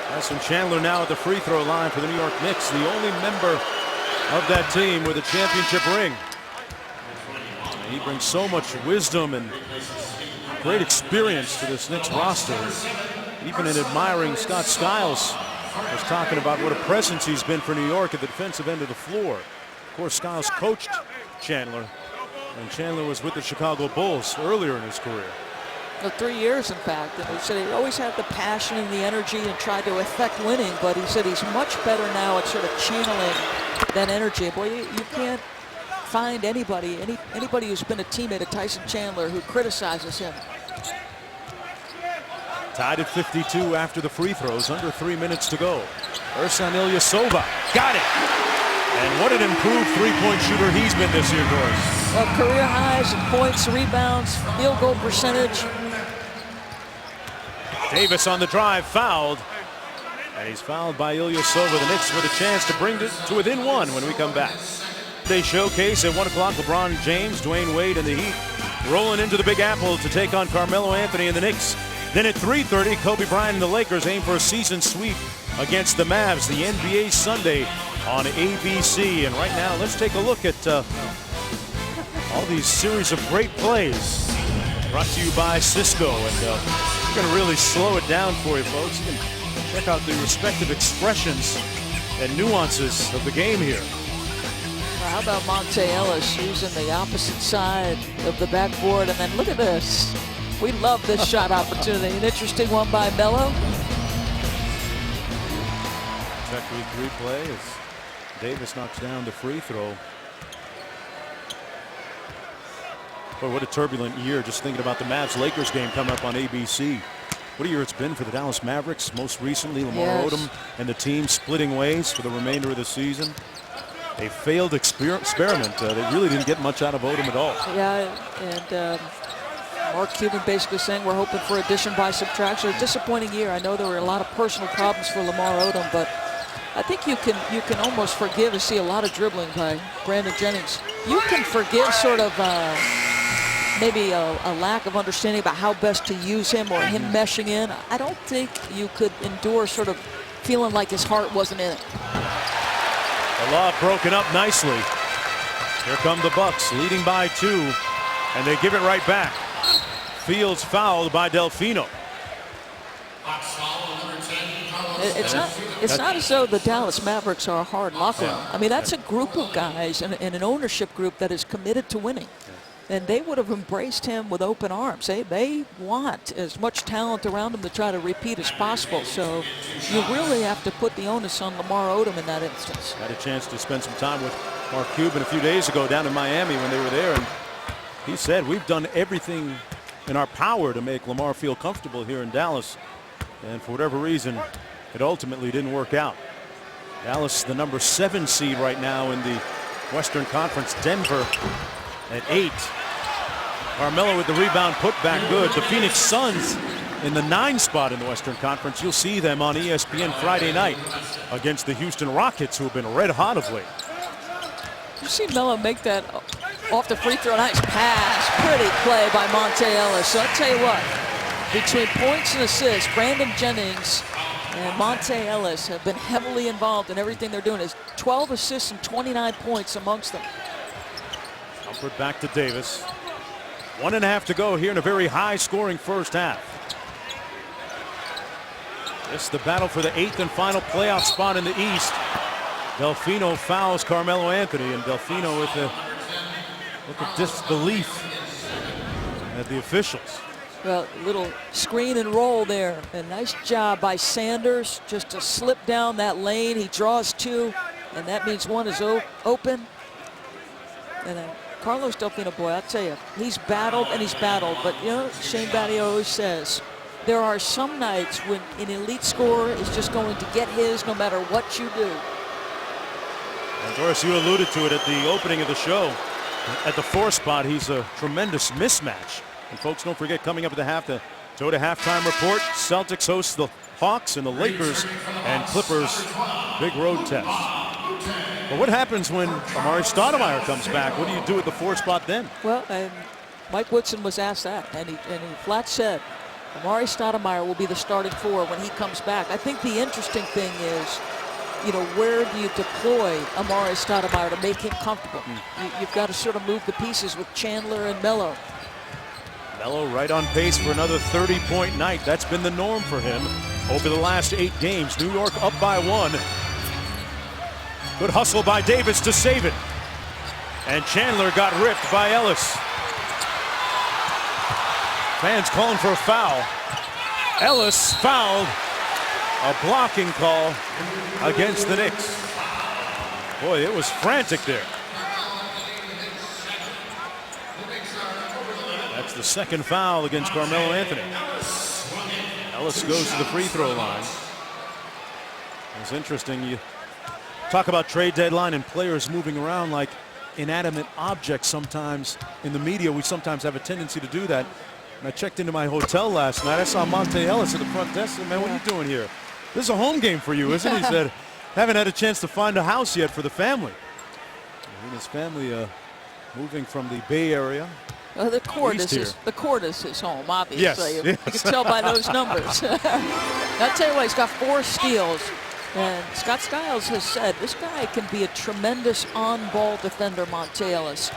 Tyson Chandler now at the free throw line for the New York Knicks, the only member of that team with a championship ring. And he brings so much wisdom and great experience to this Knicks roster. Even in admiring Scott Skiles was talking about what a presence he's been for New York at the defensive end of the floor. Of course, Skiles coached Chandler, and Chandler was with the Chicago Bulls earlier in his career. 3 years, in fact. And he said he always had the passion and the energy and tried to affect winning, but he said he's much better now at sort of channeling that energy. Boy, you can't find anybody who's been a teammate of Tyson Chandler who criticizes him. Tied at 52 after the free throws, under 3 minutes to go. Ersan Ilyasova got it. And what an improved three-point shooter he's been this year, Doris. Well, career highs in points, rebounds, field goal percentage. Davis on the drive, fouled. And he's fouled by Ilyasova. The Knicks with a chance to bring it to within 1 when we come back. They showcase at 1 o'clock, LeBron James, Dwayne Wade, and the Heat rolling into the Big Apple to take on CarMelo Anthony and the Knicks. Then at 3:30, Kobe Bryant and the Lakers aim for a season sweep against the Mavs, the NBA Sunday on ABC. And right now, let's take a look at all these series of great plays brought to you by Cisco. And we're going to really slow it down for you, folks. You can check out the respective expressions and nuances of the game here. Well, how about Monte Ellis using the opposite side of the backboard? And then look at this. We love this shot opportunity. An interesting one by Melo. Technique replay as Davis knocks down the free throw. Boy, what a turbulent year. Just thinking about the Mavs-Lakers game coming up on ABC. What a year it's been for the Dallas Mavericks. Most recently, Lamar Odom and the team splitting ways for the remainder of the season. A failed experiment. They really didn't get much out of Odom at all. Yeah, and Mark Cuban basically saying we're hoping for addition by subtraction. A disappointing year. I know there were a lot of personal problems for Lamar Odom, but I think you can almost forgive. I see a lot of dribbling by Brandon Jennings. You can forgive sort of maybe a lack of understanding about how best to use him or him meshing in. I don't think you could endure sort of feeling like his heart wasn't in it. The lob broken up nicely. Here come the Bucks, leading by 2, and they give it right back. Fields fouled by Delfino. It's not as though the Dallas Mavericks are a hard locker room. I mean, that's a group of guys and an ownership group that is committed to winning. And they would have embraced him with open arms. They want as much talent around him to try to repeat as possible. So you really have to put the onus on Lamar Odom in that instance. Had a chance to spend some time with Mark Cuban a few days ago down in Miami when they were there. And he said, we've done everything in our power to make Lamar feel comfortable here in Dallas. And for whatever reason, it ultimately didn't work out. Dallas, the number 7 seed right now in the Western Conference. Denver at 8. CarMelo with the rebound, put back good. The Phoenix Suns in the 9 spot in the Western Conference. You'll see them on ESPN Friday night against the Houston Rockets, who have been red hot of late. You see Melo make that off the free throw. Nice pass. Pretty play by Monte Ellis. So I'll tell you what, between points and assists, Brandon Jennings and Monte Ellis have been heavily involved in everything they're doing. It's 12 assists and 29 points amongst them. Comfort back to Davis. 1.5 to go here in a very high-scoring first half. It's the battle for the 8th and final playoff spot in the East. Delfino fouls CarMelo Anthony, and Delfino with a look of disbelief at the officials. Well, little screen and roll there. A nice job by Sanders just to slip down that lane. He draws 2, and that means 1 is open. And then Carlos Delfino, boy, I'll tell you, he's battled and he's battled. But, you know, Shane Battier always says, there are some nights when an elite scorer is just going to get his no matter what you do. And Doris, you alluded to it at the opening of the show. At the 4 spot, he's a tremendous mismatch. And folks, don't forget, coming up at the half, the Toyota halftime report. Celtics host the Hawks, and the Lakers and Clippers big road test. But what happens when Amari Stoudemire comes back? What do you do at the 4 spot then? Well, Mike Woodson was asked that, and he flat said Amari Stoudemire will be the starting 4 when he comes back. I think the interesting thing is, you know, where do you deploy Amari Stoudemire to make him comfortable? You've got to sort of move the pieces with Chandler and Melo. Melo right on pace for another 30-point night. That's been the norm for him over the last 8 games. New York up by 1. Good hustle by Davis to save it. And Chandler got ripped by Ellis. Fans calling for a foul. Ellis fouled. A blocking call against the Knicks. Boy, it was frantic there. That's the 2nd foul against CarMelo Anthony. Ellis goes to the free throw line. It's interesting. You talk about trade deadline and players moving around like inanimate objects sometimes. In the media, we sometimes have a tendency to do that. And I checked into my hotel last night. I saw Monte Ellis at the front desk. I said, man, what are you doing here? This is a home game for you, isn't it? He said, haven't had a chance to find a house yet for the family. And his family moving from the Bay Area. Well, the court is his home, obviously. Yes. You can tell by those numbers. I'll tell you what, he's got 4 steals. And Scott Skiles has said this guy can be a tremendous on-ball defender, Monte Ellis.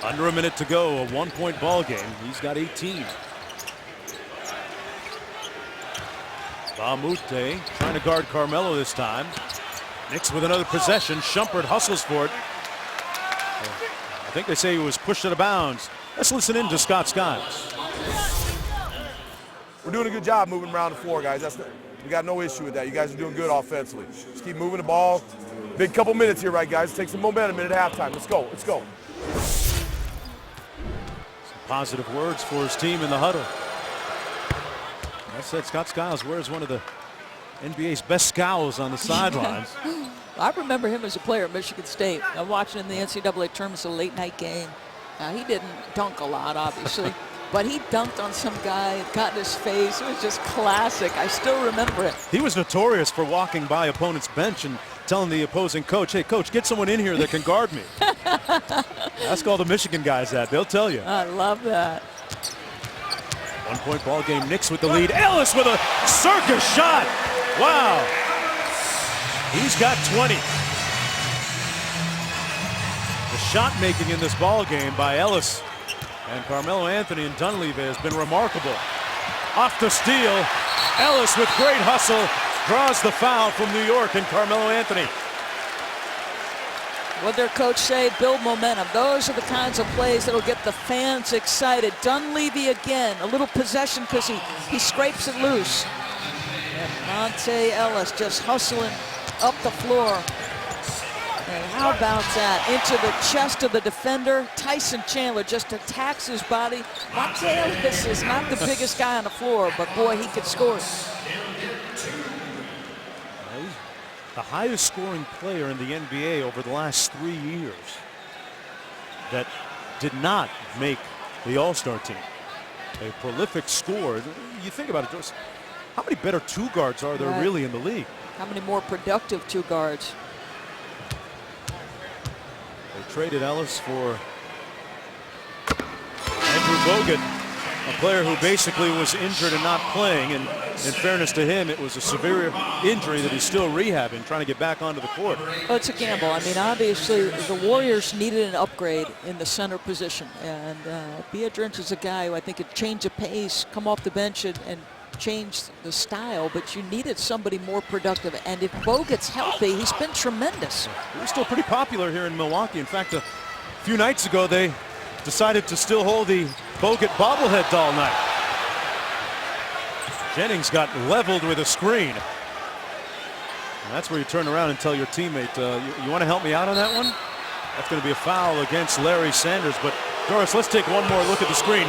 Under a minute to go, a 1-point ball game. He's got 18. Bamute trying to guard CarMelo this time. Knicks with another possession. Shumpert hustles for it. I think they say he was pushed out of bounds. Let's listen in to Scott Skiles. We're doing a good job moving around the floor, guys. We got no issue with that. You guys are doing good offensively. Just keep moving the ball. Big couple minutes here, right, guys? Take some momentum in at halftime. Let's go. Let's go. Some positive words for his team in the huddle. I said Scott Skiles wears one of the NBA's best scowls on the sidelines. I remember him as a player at Michigan State. I'm watching in the NCAA tournament, a late night game. Now, he didn't dunk a lot, obviously, but he dunked on some guy, got in his face. It was just classic. I still remember it. He was notorious for walking by opponent's bench and telling the opposing coach, hey, coach, get someone in here that can guard me. Ask all the Michigan guys that. They'll tell you. I love that. 1-point ball game. Knicks with the lead. Ellis with a circus shot. Wow. He's got 20. The shot making in this ball game by Ellis and CarMelo Anthony and Dunleavy has been remarkable. Off the steal. Ellis with great hustle draws the foul from New York and CarMelo Anthony. What their coach say, build momentum. Those are the kinds of plays that'll get the fans excited. Dunleavy again, a little possession because he scrapes it loose. And Monte Ellis just hustling up the floor. And how about that? Into the chest of the defender. Tyson Chandler just attacks his body. Monte Ellis is not the biggest guy on the floor, but boy, he could score. The highest scoring player in the NBA over the last 3 years that did not make the All-Star team. A prolific scorer. You think about it, Joyce, how many better two guards are there really in the league? How many more productive two guards? They traded Ellis for Andrew Bogut, a player who basically was injured and not playing, and in fairness to him, it was a severe injury that he's still rehabbing, trying to get back onto the court. Well, it's a gamble. I mean, obviously, the Warriors needed an upgrade in the center position, and Beatrice is a guy who I think could change the pace, come off the bench and change the style, but you needed somebody more productive, and if Bogut's healthy, he's been tremendous. He's still pretty popular here in Milwaukee. In fact, a few nights ago, they decided to still hold the Bogut bobblehead doll night. Jennings got leveled with a screen. And that's where you turn around and tell your teammate, you want to help me out on that one? That's going to be a foul against Larry Sanders. But Doris, let's take one more look at the screen.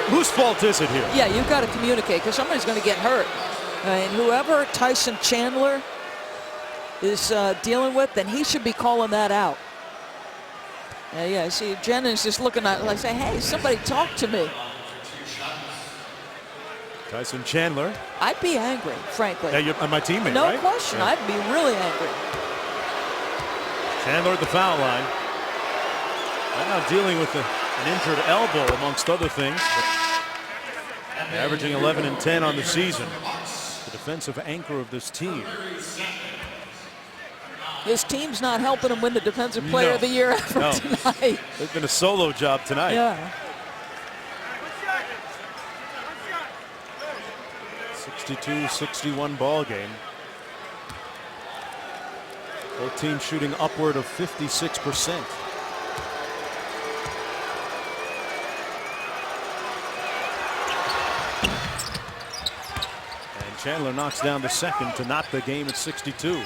Whose fault is it here? Yeah, you've got to communicate because somebody's going to get hurt. And whoever Tyson Chandler is dealing with, then he should be calling that out. Yeah, see, Jennings is looking at it like saying, hey, somebody talk to me. Tyson Chandler. I'd be angry, frankly. Yeah, you're my teammate, no right? question. Yeah. I'd be really angry. Chandler at the foul line. Right now dealing with an injured elbow, amongst other things. But averaging 11 and 10 on the season. The defensive anchor of this team. His team's not helping him win the Defensive Player of the Year effort tonight. It's been a solo job tonight. Yeah. 62-61 ball game. Both teams shooting upward of 56%. And Chandler knocks down the second to knot the game at 62.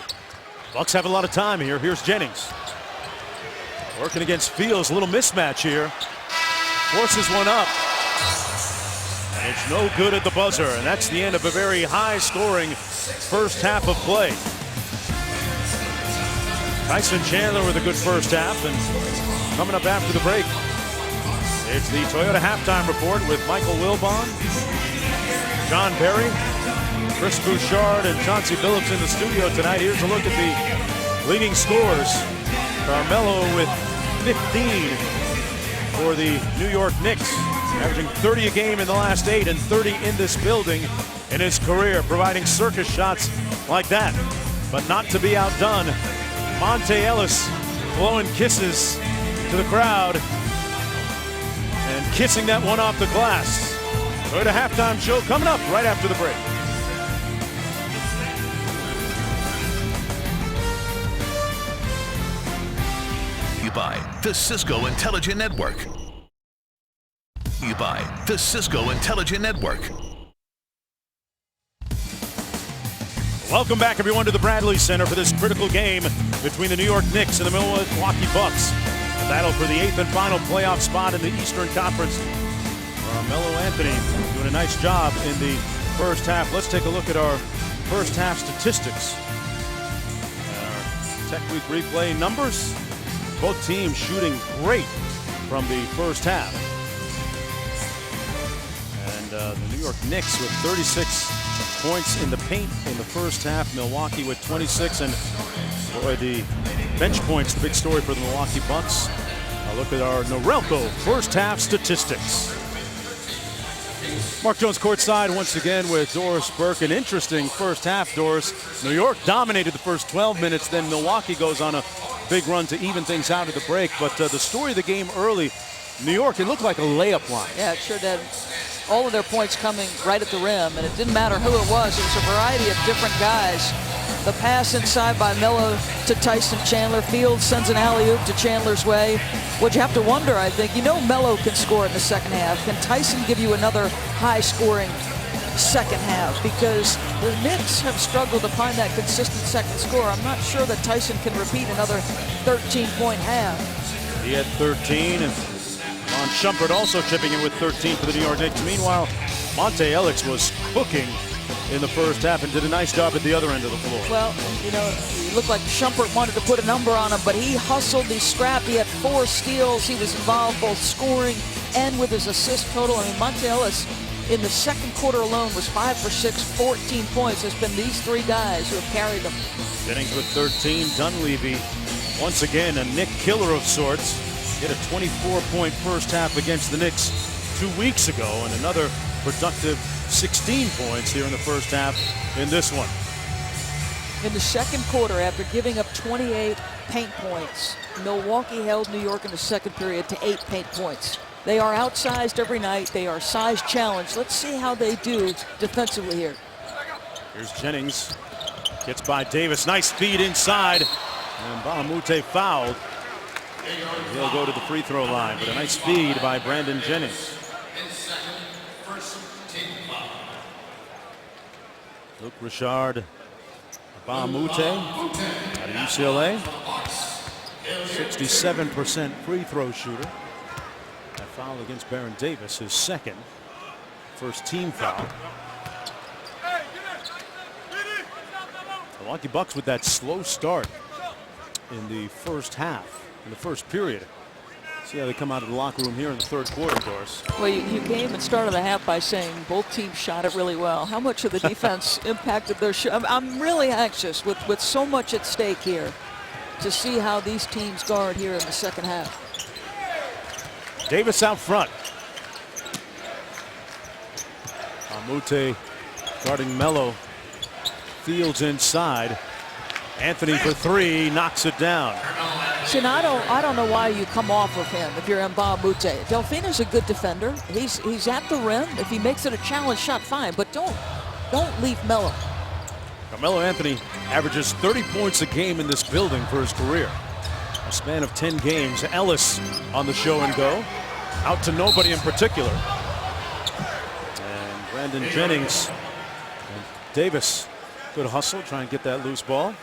Bucks have a lot of time here. Here's Jennings. Working against Fields. A little mismatch here. Forces one up. And it's no good at the buzzer. And that's the end of a very high-scoring first half of play. Tyson Chandler with a good first half. And coming up after the break, it's the Toyota Halftime Report with Michael Wilbon, John Perry, Chris Bouchard, and Chauncey Billups in the studio tonight. Here's a look at the leading scorers. CarMelo with 15 for the New York Knicks, averaging 30 a game in the last 8 and 30 in this building in his career, providing circus shots like that. But not to be outdone, Monte Ellis blowing kisses to the crowd and kissing that one off the glass. Toyota Halftime Show coming up right after the break. By the Cisco Intelligent Network. By the Cisco Intelligent Network. Welcome back, everyone, to the Bradley Center for this critical game between the New York Knicks and the Milwaukee Bucks. A battle for the 8th and final playoff spot in the Eastern Conference. CarMelo Anthony doing a nice job in the first half. Let's take a look at our first half statistics. Our Tech Week replay numbers. Both teams shooting great from the first half. And the New York Knicks with 36 points in the paint in the first half. Milwaukee with 26. And boy, the bench points, the big story for the Milwaukee Bucks. look at our Norelco first half statistics. Mark Jones courtside once again with Doris Burke. An interesting first half, Doris. New York dominated the first 12 minutes, then Milwaukee goes on a big run to even things out at the break. But the story of the game early, New York, it looked like a layup line. Yeah, it sure did. All of their points coming right at the rim, and it didn't matter who it was. It was a variety of different guys. The pass inside by Melo to Tyson Chandler. Fields sends an alley-oop to Chandler's way. What you have to wonder, I think, you know Melo can score in the second half. Can Tyson give you another high-scoring second half? Because the Knicks have struggled to find that consistent second score. I'm not sure that Tyson can repeat another 13-point half. He had 13, and Ron Shumpert also chipping in with 13 for the New York Knicks. Meanwhile, Monte Ellis was cooking in the first half and did a nice job at the other end of the floor. Well, you know, it looked like Shumpert wanted to put a number on him, but he hustled, he scrapped, he had 4 steals. He was involved both scoring and with his assist total. I mean, Monte Ellis in the second quarter alone was 5 for 6, 14 points. It's been these 3 guys who have carried them. Jennings with 13. Dunleavy, once again, a Knick killer of sorts. Hit a 24-point first half against the Knicks 2 weeks ago, and another productive 16 points here in the first half in this one. In the second quarter, after giving up 28 paint points, Milwaukee held New York in the second period to 8 paint points. They are outsized every night. They are size challenged. Let's see how they do defensively here. Here's Jennings. Gets by Davis. Nice feed inside. And Bahamute fouled. He'll go to the free throw line, but a nice feed by Brandon Jennings. Luke Richard, Bahamute out of UCLA. 67% free throw shooter. That foul against Baron Davis, his second. First team foul. Milwaukee Bucks with that slow start in the first half, in the first period. See how they come out of the locker room here in the third quarter, Doris. Well, you came and started the half by saying both teams shot it really well. How much of the defense impacted their shot? I'm really anxious with so much at stake here to see how these teams guard here in the second half. Davis out front. Amute guarding Melo. Fields inside. Anthony for 3, knocks it down. See, I don't know why you come off of him if you're Mbamute. Delfino's a good defender. He's at the rim. If he makes it a challenge shot, fine, but don't leave Melo. CarMelo Anthony averages 30 points a game in this building for his career. A span of 10 games. Ellis on the show and go. Out to nobody in particular. And Brandon Jennings and Davis. Good hustle, try and get that loose ball.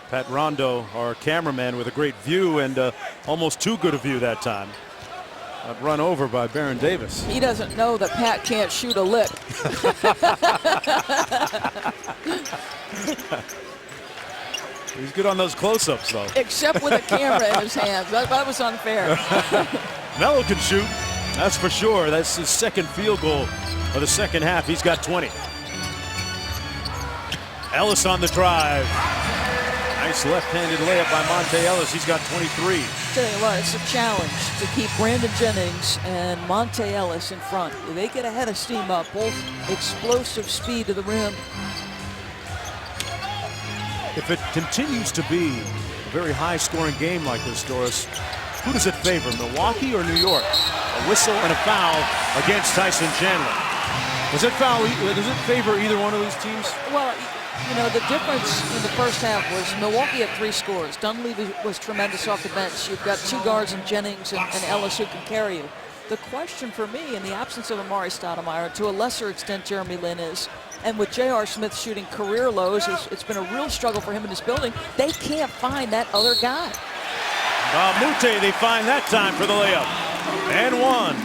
Pat Rondo, our cameraman, with a great view and almost too good a view that time. Run over by Baron Davis. He doesn't know that Pat can't shoot a lick. He's good on those close-ups, though. Except with a camera in his hands. That was unfair. Melo can shoot, that's for sure. That's his second field goal of the second half. He's got 20. Ellis on the drive. Nice left-handed layup by Monte Ellis. He's got 23. Tell you what, it's a challenge to keep Brandon Jennings and Monte Ellis in front. They get ahead of steam up, both explosive speed to the rim. If it continues to be a very high-scoring game like this, Doris, who does it favor, Milwaukee or New York? A whistle and a foul against Tyson Chandler. Does it favor either one of these teams? Well, you know, the difference in the first half was Milwaukee had 3 scores. Dunleavy was tremendous off the bench. You've got 2 guards in Jennings and Ellis who can carry you. The question for me, in the absence of Amari Stoudemire, to a lesser extent Jeremy Lin is, and with J.R. Smith shooting career lows, it's been a real struggle for him in this building. They can't find that other guy. Mute, they find that time for the layup. And one.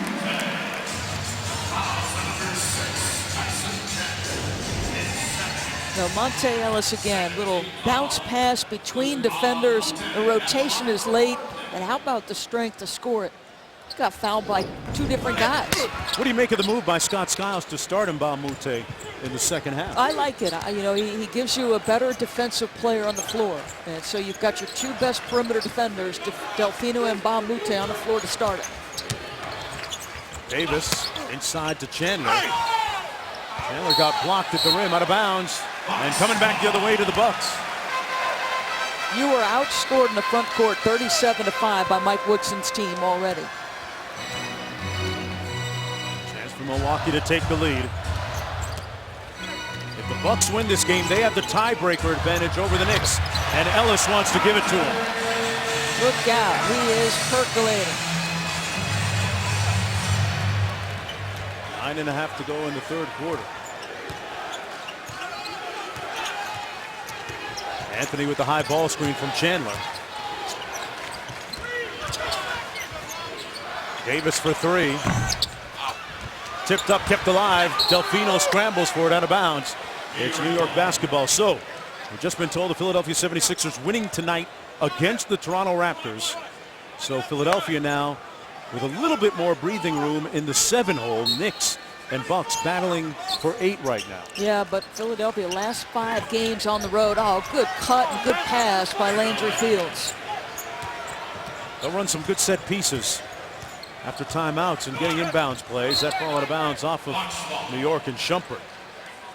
Now Monte Ellis again, little bounce pass between defenders. The rotation is late, and how about the strength to score it? He's got fouled by 2 different guys. What do you make of the move by Scott Skiles to start Mbah a Moute in the second half? I like it. You know, he gives you a better defensive player on the floor. And so you've got your 2 best perimeter defenders, Delfino and Mbah a Moute, on the floor to start it. Davis inside to Chandler. Chandler got blocked at the rim, out of bounds, and coming back the other way to the Bucks. You were outscored in the front court 37-5 by Mike Woodson's team already. Chance for Milwaukee to take the lead. If the Bucks win this game, they have the tiebreaker advantage over the Knicks, and Ellis wants to give it to him. Look out, he is percolating. 9.5 to go in the third quarter. Anthony with the high ball screen from Chandler. Davis for 3. Tipped up, kept alive. Delfino scrambles for it, out of bounds. It's New York basketball. So, we've just been told the Philadelphia 76ers winning tonight against the Toronto Raptors. So Philadelphia now with a little bit more breathing room in the 7-hole. Knicks and Bucks battling for 8 right now. Yeah, but Philadelphia last 5 games on the road. Oh, good cut and good pass by Landry Fields. They'll run some good set pieces after timeouts and getting inbounds plays. That ball out of bounds off of New York and Shumpert.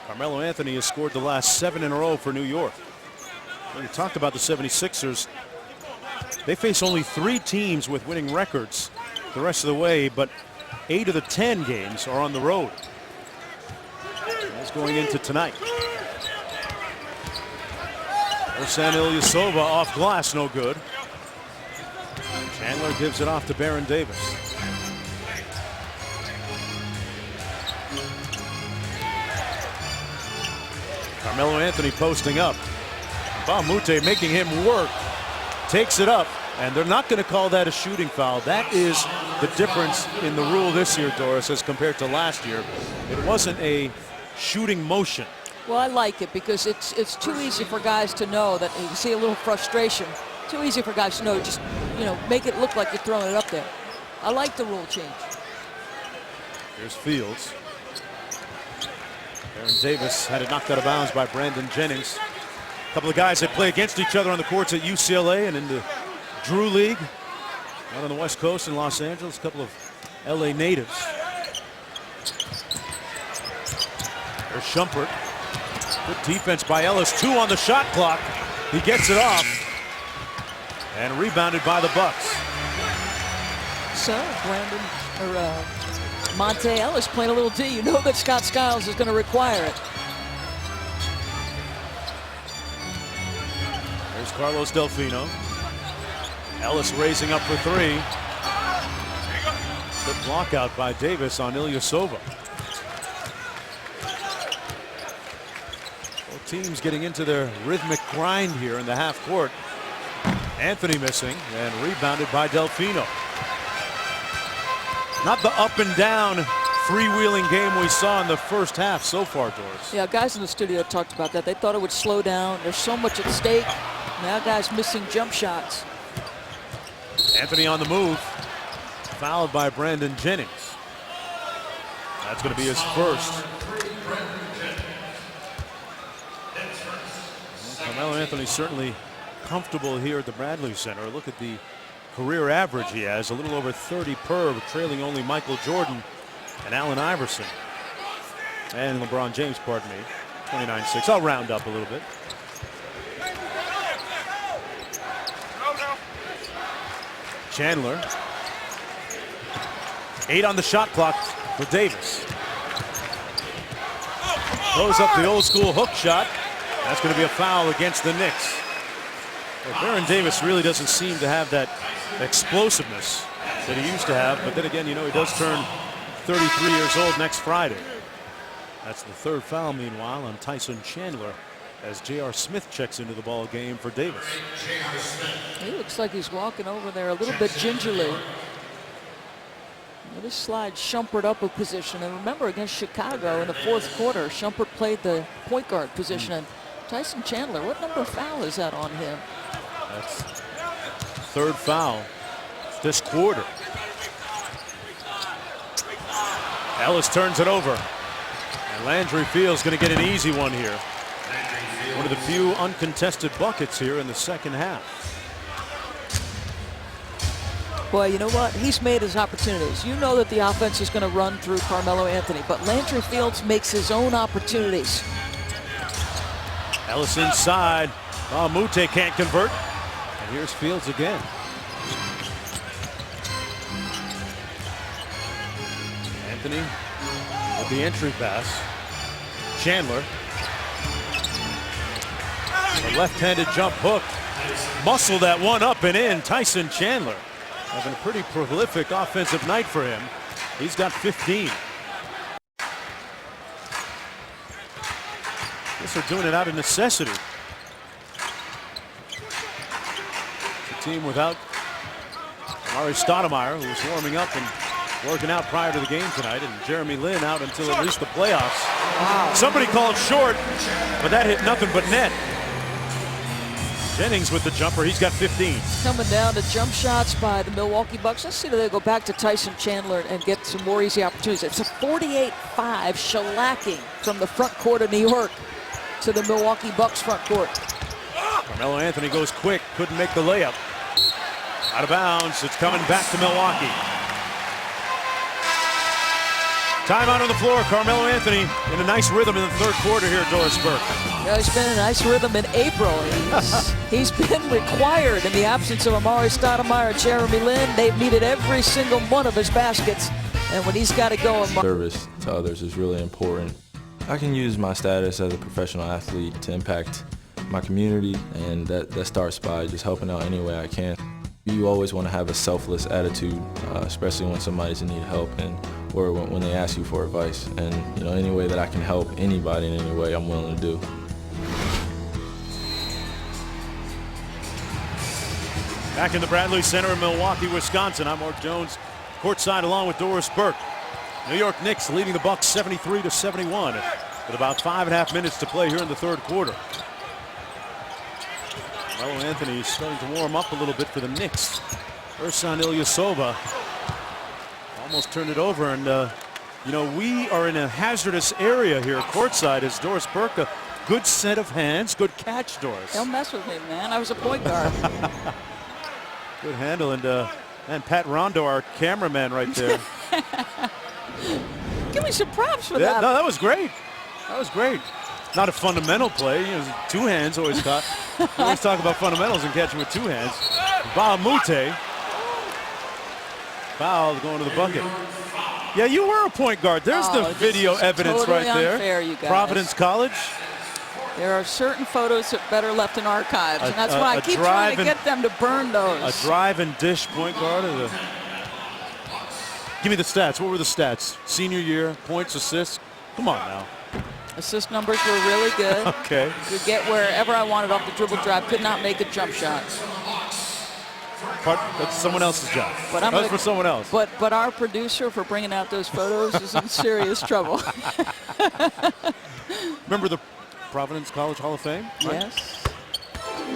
CarMelo Anthony has scored the last 7 in a row for New York. When you talked about the 76ers, they face only 3 teams with winning records the rest of the way, but 8 of the 10 games are on the road. That's going into tonight. Ersan Ilyasova off glass, no good. Chandler gives it off to Baron Davis. CarMelo Anthony posting up. Mbah a Moute making him work. Takes it up, and they're not going to call that a shooting foul. That is the difference in the rule this year, Doris, as compared to last year. It wasn't a shooting motion. Well, I like it because it's too easy for guys to know that you see a little frustration. Too easy for guys to know, just, you know, make it look like you're throwing it up there. I like the rule change. Here's Fields. Baron Davis had it knocked out of bounds by Brandon Jennings. A couple of guys that play against each other on the courts at UCLA and in the Drew League. Out on the West Coast in Los Angeles, a couple of LA natives. There's Shumpert. Good defense by Ellis. 2 on the shot clock. He gets it off. And rebounded by the Bucks. So, Monte Ellis playing a little D. You know that Scott Skiles is going to require it. There's Carlos Delfino. Ellis raising up for 3. Good block out by Davis on Ilyasova. Both teams getting into their rhythmic grind here in the half court. Anthony missing and rebounded by Delfino. Not the up and down freewheeling game we saw in the first half so far, Doris. Yeah, guys in the studio talked about that. They thought it would slow down. There's so much at stake. Now guys missing jump shots. Anthony on the move. Fouled by Brandon Jennings. That's going to be his first. Carmelo Anthony certainly comfortable here at the Bradley Center. Look at the career average he has, a little over 30 per, trailing only Michael Jordan and Allen Iverson. And LeBron James, pardon me, 29-6. I'll round up a little bit. Chandler. 8 on the shot clock for Davis. Throws up the old school hook shot. That's going to be a foul against the Knicks. Well, Baron Davis really doesn't seem to have that explosiveness that he used to have. But then again, you know, he does turn 33 years old next Friday. That's the 3rd foul, meanwhile, on Tyson Chandler as J.R. Smith checks into the ball game for Davis. He looks like he's walking over there a little bit gingerly. This slides Shumpert up a position. And remember, against Chicago in the 4th quarter, Shumpert played the point guard position. And Tyson Chandler, what number of foul is that on him? That's 3rd foul this quarter. Ellis turns it over. And Landry Fields going to get an easy one here. One of the few uncontested buckets here in the second half. Boy, you know what? He's made his opportunities. You know that the offense is going to run through CarMelo Anthony, but Landry Fields makes his own opportunities. Ellis inside. Oh, Mute can't convert. And here's Fields again. Anthony with the entry pass. Chandler. A left-handed jump hook. Muscle that one up and in. Tyson Chandler having a pretty prolific offensive night for him. He's got 15. Guess they're doing it out of necessity. It's a team without Amari Stoudemire, who was warming up and working out prior to the game tonight, and Jeremy Lin out until at least the playoffs. Wow. Somebody called short, but that hit nothing but net. Jennings with the jumper. He's got 15. Coming down to jump shots by the Milwaukee Bucks. Let's see if they go back to Tyson Chandler and get some more easy opportunities. It's a 48-5 shellacking from the front court of New York to the Milwaukee Bucks front court. CarMelo Anthony goes quick. Couldn't make the layup. Out of bounds. It's coming back to Milwaukee. Timeout on the floor. CarMelo Anthony in a nice rhythm in the third quarter here at Doris Burke. Yeah, he's been in a nice rhythm in April. He's been required in the absence of Amari Stoudemire, Jeremy Lin. They've needed every single one of his baskets. And when he's got to go, service to others is really important. I can use my status as a professional athlete to impact my community, and that starts by just helping out any way I can. You always want to have a selfless attitude, especially when somebody's in need of help or when they ask you for advice. And any way that I can help anybody in any way, I'm willing to do. Back in the Bradley Center in Milwaukee, Wisconsin. I'm Mark Jones, courtside along with Doris Burke. New York Knicks leading the Bucks 73-71 with about 5.5 minutes to play here in the third quarter. CarMelo Anthony is starting to warm up a little bit for the Knicks. Ersan Ilyasova almost turned it over, and we are in a hazardous area here courtside as Doris Burke. A good set of hands, good catch, Doris. Don't mess with me, man. I was a point guard. Good handle, and Pat Rondo, our cameraman right there. Give me some props for that. No, that was great. That was great. Not a fundamental play. Two hands always caught. We always talk about fundamentals and catching with two hands. Mute. Foul going to the bucket. Yeah, you were a point guard. There's the video evidence totally right there. Unfair, you guys. Providence College. There are certain photos that are better left in archives, and that's why I keep trying to get them to burn those. A drive and dish point guard. Give me the stats. What were the stats? Senior year, points, assists. Come on now. Assist numbers were really good. Okay. Could get wherever I wanted off the dribble drive. Could not make a jump shot. That's someone else's job. But That's for someone else. But our producer for bringing out those photos is in serious trouble. Remember the Providence College Hall of Fame? Right? Yes.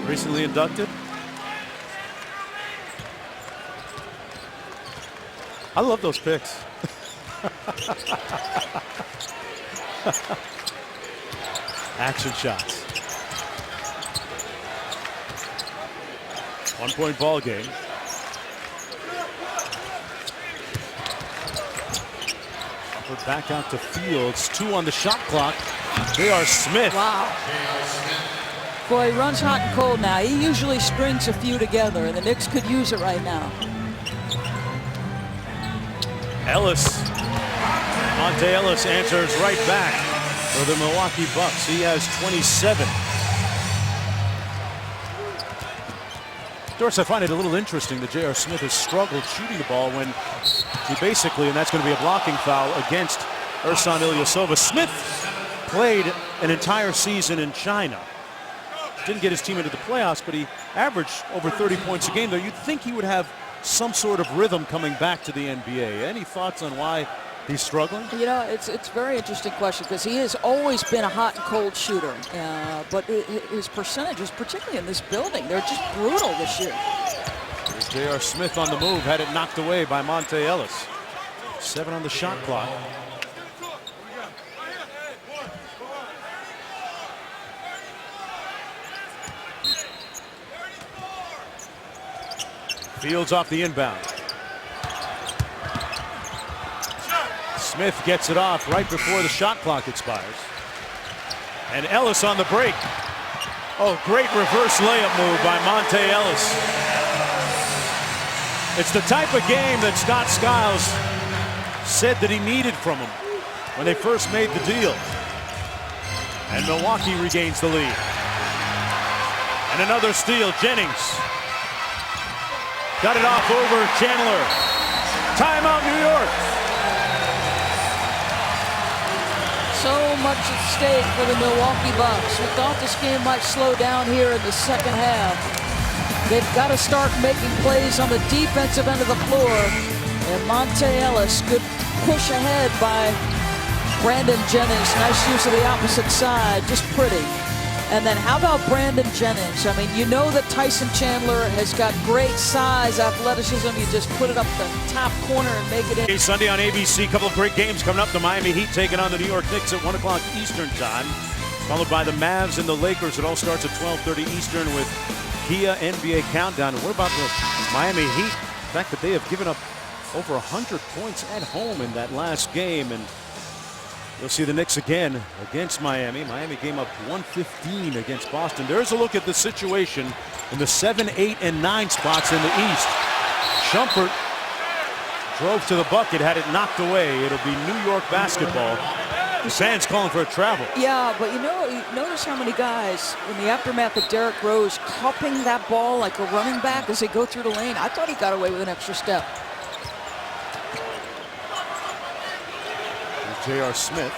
Recently inducted. I love those picks. Action shots. 1-point ball game. Upward back out to Fields. 2 on the shot clock. J.R. Smith. Wow. Boy, he runs hot and cold now. He usually strings a few together, and the Knicks could use it right now. Ellis. Monte Ellis answers right back for the Milwaukee Bucks. He has 27. Doris, I find it a little interesting that J.R. Smith has struggled shooting the ball when he basically, and that's going to be a blocking foul against Ersan Ilyasova. Smith played an entire season in China. Didn't get his team into the playoffs, but he averaged over 30 points a game there. You'd think he would have some sort of rhythm coming back to the NBA. Any thoughts on why he's struggling? It's a very interesting question because he has always been a hot and cold shooter. But his percentages, particularly in this building, they're just brutal this year. There's J.R. Smith on the move, had it knocked away by Monte Ellis. 7 on the shot clock. Fields off the inbound. Smith gets it off right before the shot clock expires. And Ellis on the break. Oh, great reverse layup move by Monte Ellis. It's the type of game that Scott Skiles said that he needed from him when they first made the deal. And Milwaukee regains the lead. And another steal, Jennings. Got it off over Chandler. Timeout, New York. So much at stake for the Milwaukee Bucks. We thought this game might slow down here in the second half. They've got to start making plays on the defensive end of the floor. And Monte Ellis, good push ahead by Brandon Jennings. Nice use of the opposite side, just pretty. And then how about Brandon Jennings? I mean, you know that Tyson Chandler has got great size, athleticism. You just put it up the top corner and make it in. Sunday on ABC, a couple of great games coming up. The Miami Heat taking on the New York Knicks at 1 o'clock Eastern time, followed by the Mavs and the Lakers. It all starts at 12:30 Eastern with Kia NBA Countdown. And what about the Miami Heat? The fact that they have given up over 100 points at home in that last game. And you'll see the Knicks again against Miami. Miami came up 115 against Boston. There's a look at the situation in the 7, 8, and 9 spots in the East. Shumpert drove to the bucket, had it knocked away. It'll be New York basketball. The fans calling for a travel. Yeah, but you notice how many guys in the aftermath of Derrick Rose cupping that ball like a running back as they go through the lane. I thought he got away with an extra step. J.R. Smith.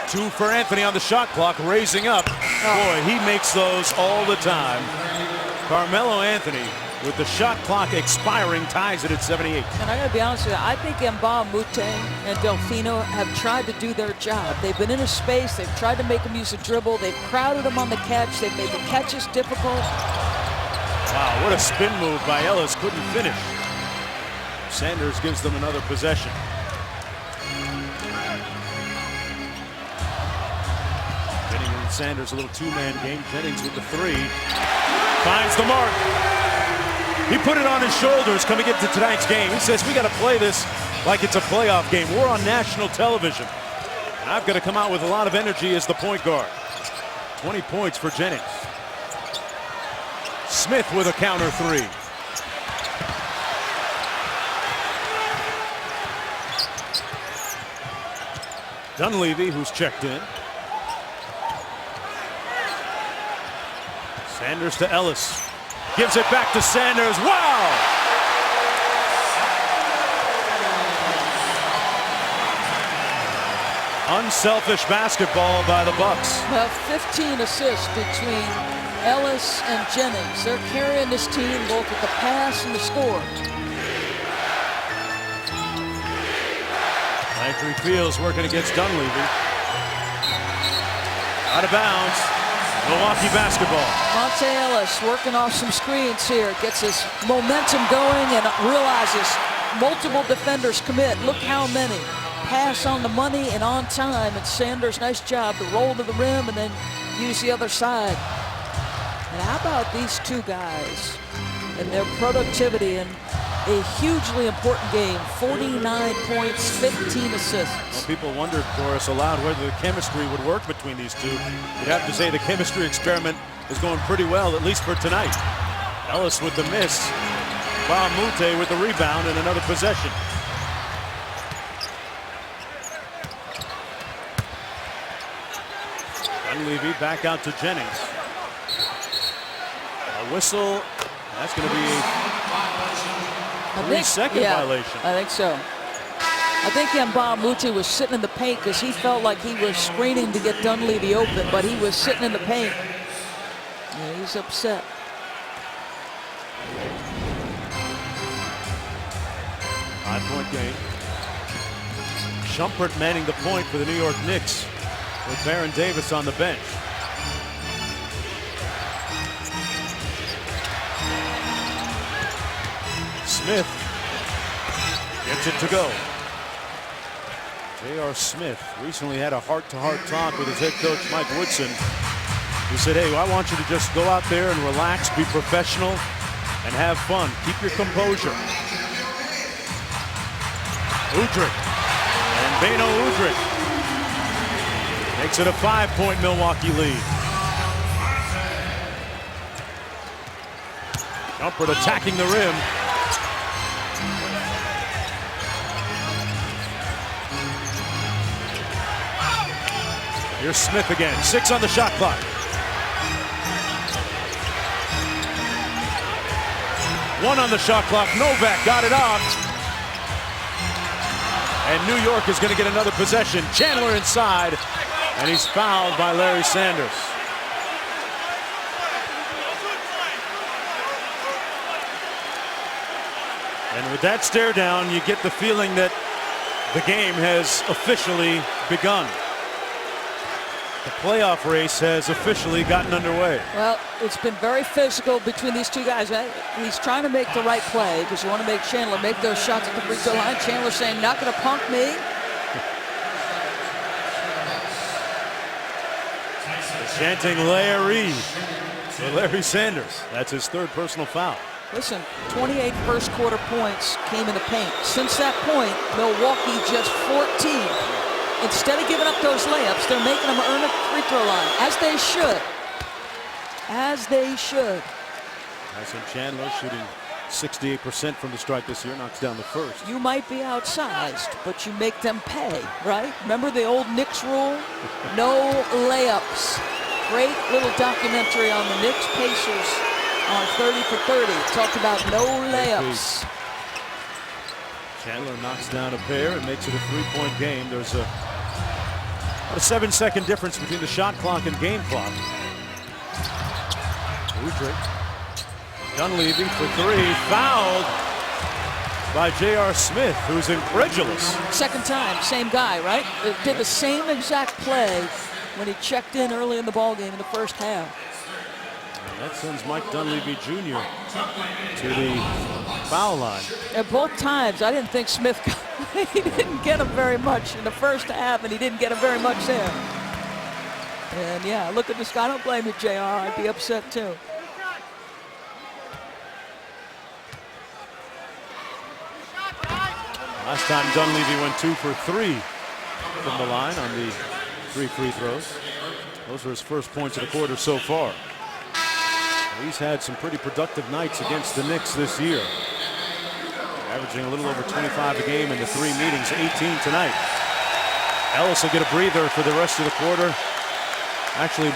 2 for Anthony on the shot clock, raising up. Boy, he makes those all the time. CarMelo Anthony, with the shot clock expiring, ties it at 78. And I gotta be honest with you, I think Mbah a Moute and Delfino have tried to do their job. They've been in his space, they've tried to make him use a dribble, they've crowded him on the catch, they've made the catches difficult. Wow, what a spin move by Ellis, couldn't finish. Sanders gives them another possession. Jennings and Sanders, a little 2-man game. Jennings with the 3. Finds the mark. He put it on his shoulders coming into tonight's game. He says, we got to play this like it's a playoff game. We're on national television. And I've got to come out with a lot of energy as the point guard. 20 points for Jennings. Smith with a counter 3. Dunleavy, who's checked in. Sanders to Ellis. Gives it back to Sanders. Wow! Unselfish basketball by the Bucks. Well, 15 assists between Ellis and Jennings. They're carrying this team both with the pass and the score. Landry Fields working against Dunleavy. Out of bounds. Milwaukee basketball. Monte Ellis working off some screens here. Gets his momentum going and realizes multiple defenders commit. Look how many. Pass on the money and on time. And Sanders, nice job to roll to the rim and then use the other side. And how about these two guys and their productivity in a hugely important game? 49 points, 15 assists. Well, people wondered, Doris, aloud, whether the chemistry would work between these two. You'd have to say the chemistry experiment is going pretty well, at least for tonight. Ellis with the miss. Mbah a Moute with the rebound and another possession. Dunleavy back out to Jennings. A whistle. That's going to be a 3-second violation. I think so. I think Mbah a Moute was sitting in the paint because he felt like he was screening to get Dunleavy open, but he was sitting in the paint. Yeah, he's upset. Five-point game. Shumpert manning the point for the New York Knicks with Baron Davis on the bench. Smith gets it to go. J.R. Smith recently had a heart-to-heart talk with his head coach, Mike Woodson. He said, hey, I want you to just go out there and relax, be professional, and have fun. Keep your composure. Udrih. And Beno Udrih makes it a 5-point Milwaukee lead. Shumpert attacking the rim. Here's Smith again. 6 on the shot clock. One on the shot clock. Novak got it off. And New York is going to get another possession. Chandler inside. And he's fouled by Larry Sanders. And with that stare down, you get the feeling that the game has officially begun. The playoff race has officially gotten underway. Well, it's been very physical between these two guys. He's trying to make the right play because you want to make Chandler make those shots at the free throw line. Chandler saying, not going to punk me. Chanting Larry for Larry Sanders. That's his 3rd personal foul. Listen, 28 first quarter points came in the paint. Since that point, Milwaukee just 14. Instead of giving up those layups, they're making them earn a free throw line, as they should. As they should. Tyson Chandler shooting 68% from the stripe this year, knocks down the first. You might be outsized, but you make them pay, right? Remember the old Knicks rule? No layups. Great little documentary on the Knicks Pacers on 30 for 30. Talked about no layups. Chandler knocks down a pair and makes it a 3-point game. There's a 7-second difference between the shot clock and game clock. Udrih. Dunleavy for 3. Fouled by J.R. Smith, who's incredulous. Second time, same guy, right? Did the same exact play when he checked in early in the ballgame in the first half. And that sends Mike Dunleavy Jr. to the foul line. At both times, I didn't think Smith, he didn't get him very much in the first half, and he didn't get him very much there. And yeah, look at this guy. I don't blame you, JR. I'd be upset too. Last time Dunleavy went 2 for 3 from the line on the 3 free throws. Those are his first points of the quarter so far. He's had some pretty productive nights against the Knicks this year. Averaging a little over 25 a game in the 3 meetings, 18 tonight. Ellis will get a breather for the rest of the quarter. Actually,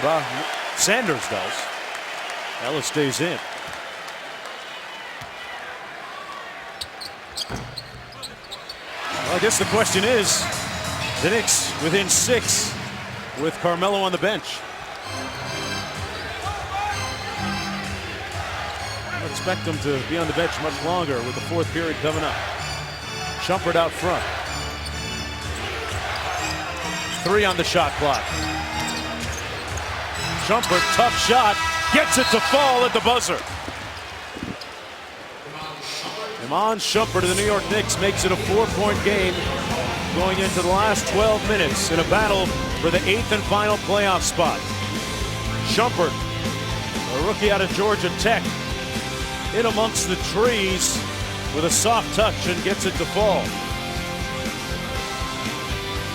Sanders does. Ellis stays in. Well, I guess the question is, the Knicks within 6 with CarMelo on the bench. I don't expect them to be on the bench much longer with the 4th period coming up. Shumpert out front. 3 on the shot clock. Shumpert, tough shot, gets it to fall at the buzzer. Iman Shumpert of the New York Knicks makes it a 4-point game going into the last 12 minutes in a battle for the 8th and final playoff spot. Shumpert, a rookie out of Georgia Tech, in amongst the trees with a soft touch and gets it to fall.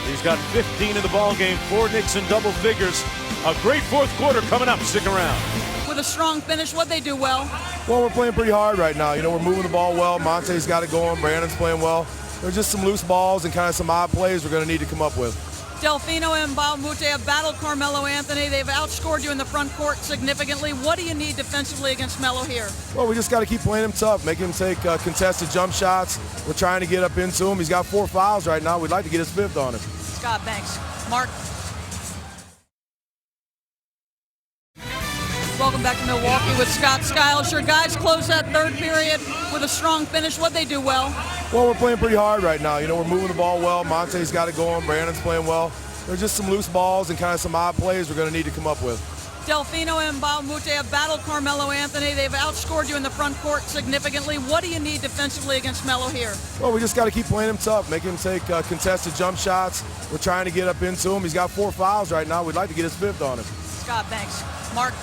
He's got 15 in the ball game, 4 Knicks in double figures. A great 4th quarter coming up. Stick around. With a strong finish, what they do well? Well, we're playing pretty hard right now. You know, we're moving the ball well. Monte's got it going. Brandon's playing well. There's just some loose balls and kind of some odd plays we're going to need to come up with. Delfino and Baumute have battled CarMelo Anthony. They've outscored you in the front court significantly. What do you need defensively against Melo here? Well, we just got to keep playing him tough, making him take contested jump shots. We're trying to get up into him. He's got 4 fouls right now. We'd like to get his 5th on him. Scott, thanks. Mark. Welcome back to Milwaukee with Scott Skiles. Your guys close that 3rd period with a strong finish. What they do well? Well, we're playing pretty hard right now. You know, we're moving the ball well. Monte's got it going. Brandon's playing well. There's just some loose balls and kind of some odd plays we're going to need to come up with. Delfino and Baumute have battled CarMelo Anthony. They've outscored you in the front court significantly. What do you need defensively against Melo here? Well, we just got to keep playing him tough, make him take contested jump shots. We're trying to get up into him. He's got 4 fouls right now. We'd like to get his 5th on him. Scott, thanks. Mark,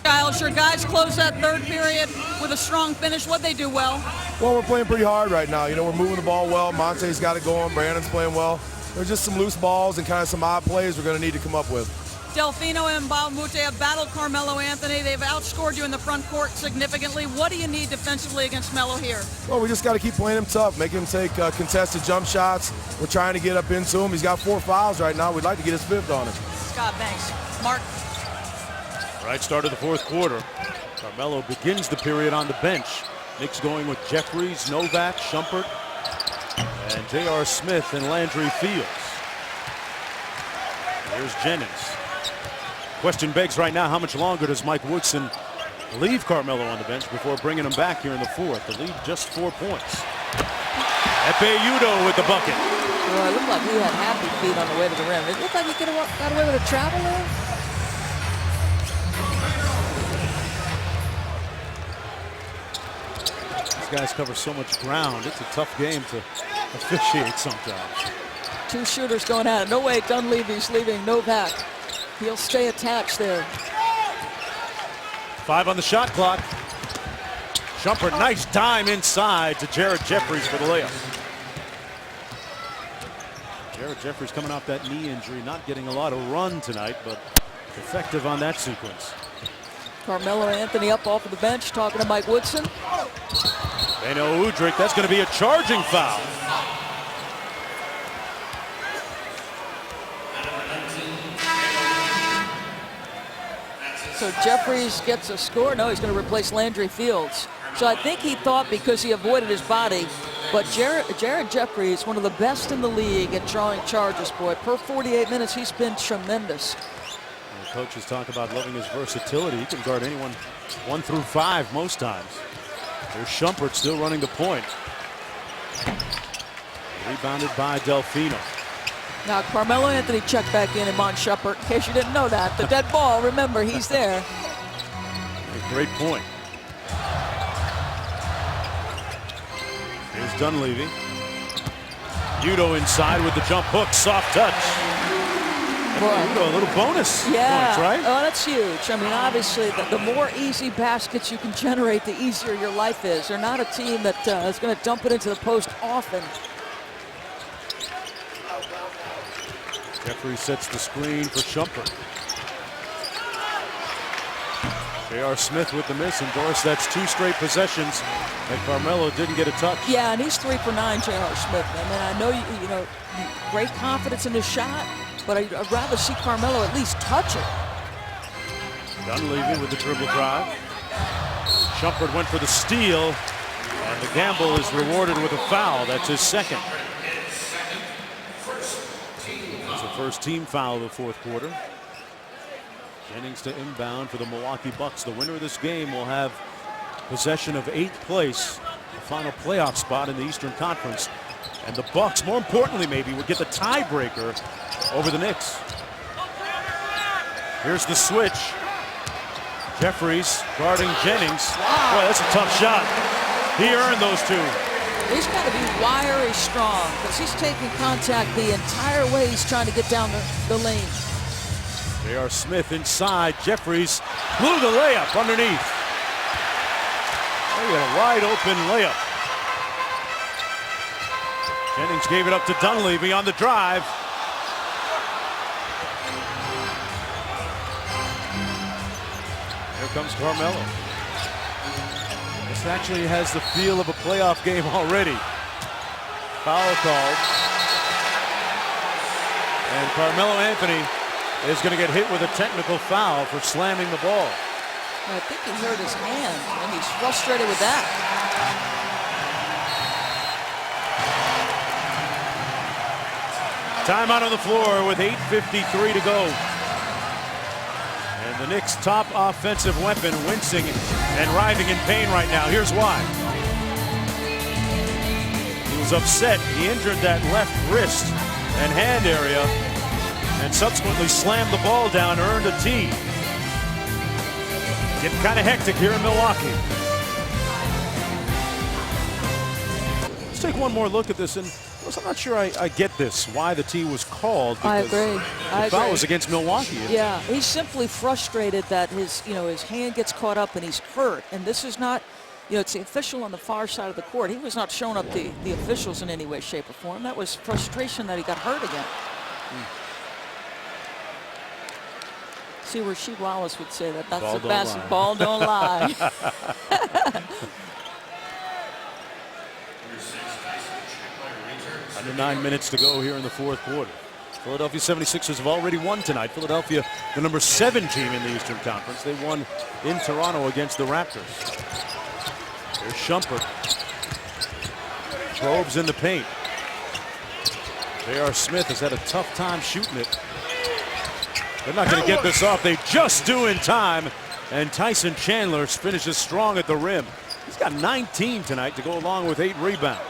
Giles, your guys close that third period with a strong finish. What'd they do well? Well, we're playing pretty hard right now. You know, we're moving the ball well. Monte's got it going. Brandon's playing well. There's just some loose balls and kind of some odd plays we're going to need to come up with. Delfino and Baumute have battled CarMelo Anthony. They've outscored you in the front court significantly. What do you need defensively against Melo here? Well, we just got to keep playing him tough, make him take contested jump shots. We're trying to get up into him. He's got 4 fouls right now. We'd like to get his 5th on him. Scott, thanks. Mark. Right, start of the fourth quarter. CarMelo begins the period on the bench. Knicks going with Jeffries, Novak, Shumpert, and J.R. Smith and Landry Fields. Here's Jennings. Question begs right now, how much longer does Mike Woodson leave CarMelo on the bench before bringing him back here in the fourth? The lead just 4 points. Epeyudo with the bucket. Well, it looked like he had happy feet on the way to the rim. It looked like he could have got away with a travel there. These guys cover so much ground. It's a tough game to officiate sometimes. 2 shooters going at it. No way Dunleavy's leaving Novak. He'll stay attached there. 5 on the shot clock. Shumpert, nice dime inside to Jared Jeffries for the layup. Jared Jeffries coming off that knee injury, not getting a lot of run tonight, but effective on that sequence. CarMelo Anthony up off of the bench, talking to Mike Woodson. Beno Udrih, that's going to be a charging foul. So Jeffries gets a score. No, he's going to replace Landry Fields. So I think he thought because he avoided his body, but Jared Jeffries, one of the best in the league at drawing charges, boy. Per 48 minutes, he's been tremendous. And coaches talk about loving his versatility. He can guard anyone 1 through 5 most times. There's Shumpert still running the point. Rebounded by Delfino. Now, CarMelo Anthony checked back in Iman Shumpert, in case you didn't know that. The dead ball, remember, he's there. A great point. Here's Dunleavy. Udo inside with the jump hook, soft touch. Udo, a little bonus points, right? Oh, that's huge. I mean, obviously, the more easy baskets you can generate, the easier your life is. They're not a team that is going to dump it into the post often. Jeffrey sets the screen for Shumpert. J.R. Smith with the miss, and Doris, that's 2 straight possessions that CarMelo didn't get a touch. Yeah, and he's 3 for 9, J.R. Smith. I mean, I know you know great confidence in his shot, but I'd rather see CarMelo at least touch it. Dunleavy with the dribble drive. Shumpert went for the steal, and the gamble is rewarded with a foul. That's his second. First team foul of the fourth quarter. Jennings to inbound for the Milwaukee Bucks. The winner of this game will have possession of 8th place, the final playoff spot in the Eastern Conference. And the Bucks, more importantly maybe, would get the tiebreaker over the Knicks. Here's the switch. Jeffries guarding Jennings. Boy, that's a tough shot. He earned those 2. He's got to be wiry strong because he's taking contact the entire way he's trying to get down the lane. J.R. Smith inside. Jeffries blew the layup underneath. Oh, a wide open layup. Jennings gave it up to Dunleavy on the drive. Here comes CarMelo. This actually has the feel of a playoff game already. Foul called. And CarMelo Anthony is going to get hit with a technical foul for slamming the ball. I think he hurt his hand, and he's frustrated with that. Timeout on the floor with 8:53 to go. And the Knicks' top offensive weapon wincing and writhing in pain right now. Here's why. He was upset. He injured that left wrist and hand area and subsequently slammed the ball down, earned a tee. Getting kind of hectic here in Milwaukee. Let's take one more look at this. And I'm not sure I get this, why the tee was called. I agree. The foul was against Milwaukee. Yeah, he's simply frustrated that his hand gets caught up and he's hurt. And this is not, it's the official on the far side of the court. He was not showing up the officials in any way, shape, or form. That was frustration that he got hurt again. See where Rasheed Wallace would say that. That's the basketball don't lie. Under 9 minutes to go here in the fourth quarter. Philadelphia 76ers have already won tonight. Philadelphia, the number 7 team in the Eastern Conference. They won in Toronto against the Raptors. There's Shumpert. Probes in the paint. J.R. Smith has had a tough time shooting it. They're not going to get this off. They just do in time. And Tyson Chandler finishes strong at the rim. He's got 19 tonight to go along with 8 rebounds.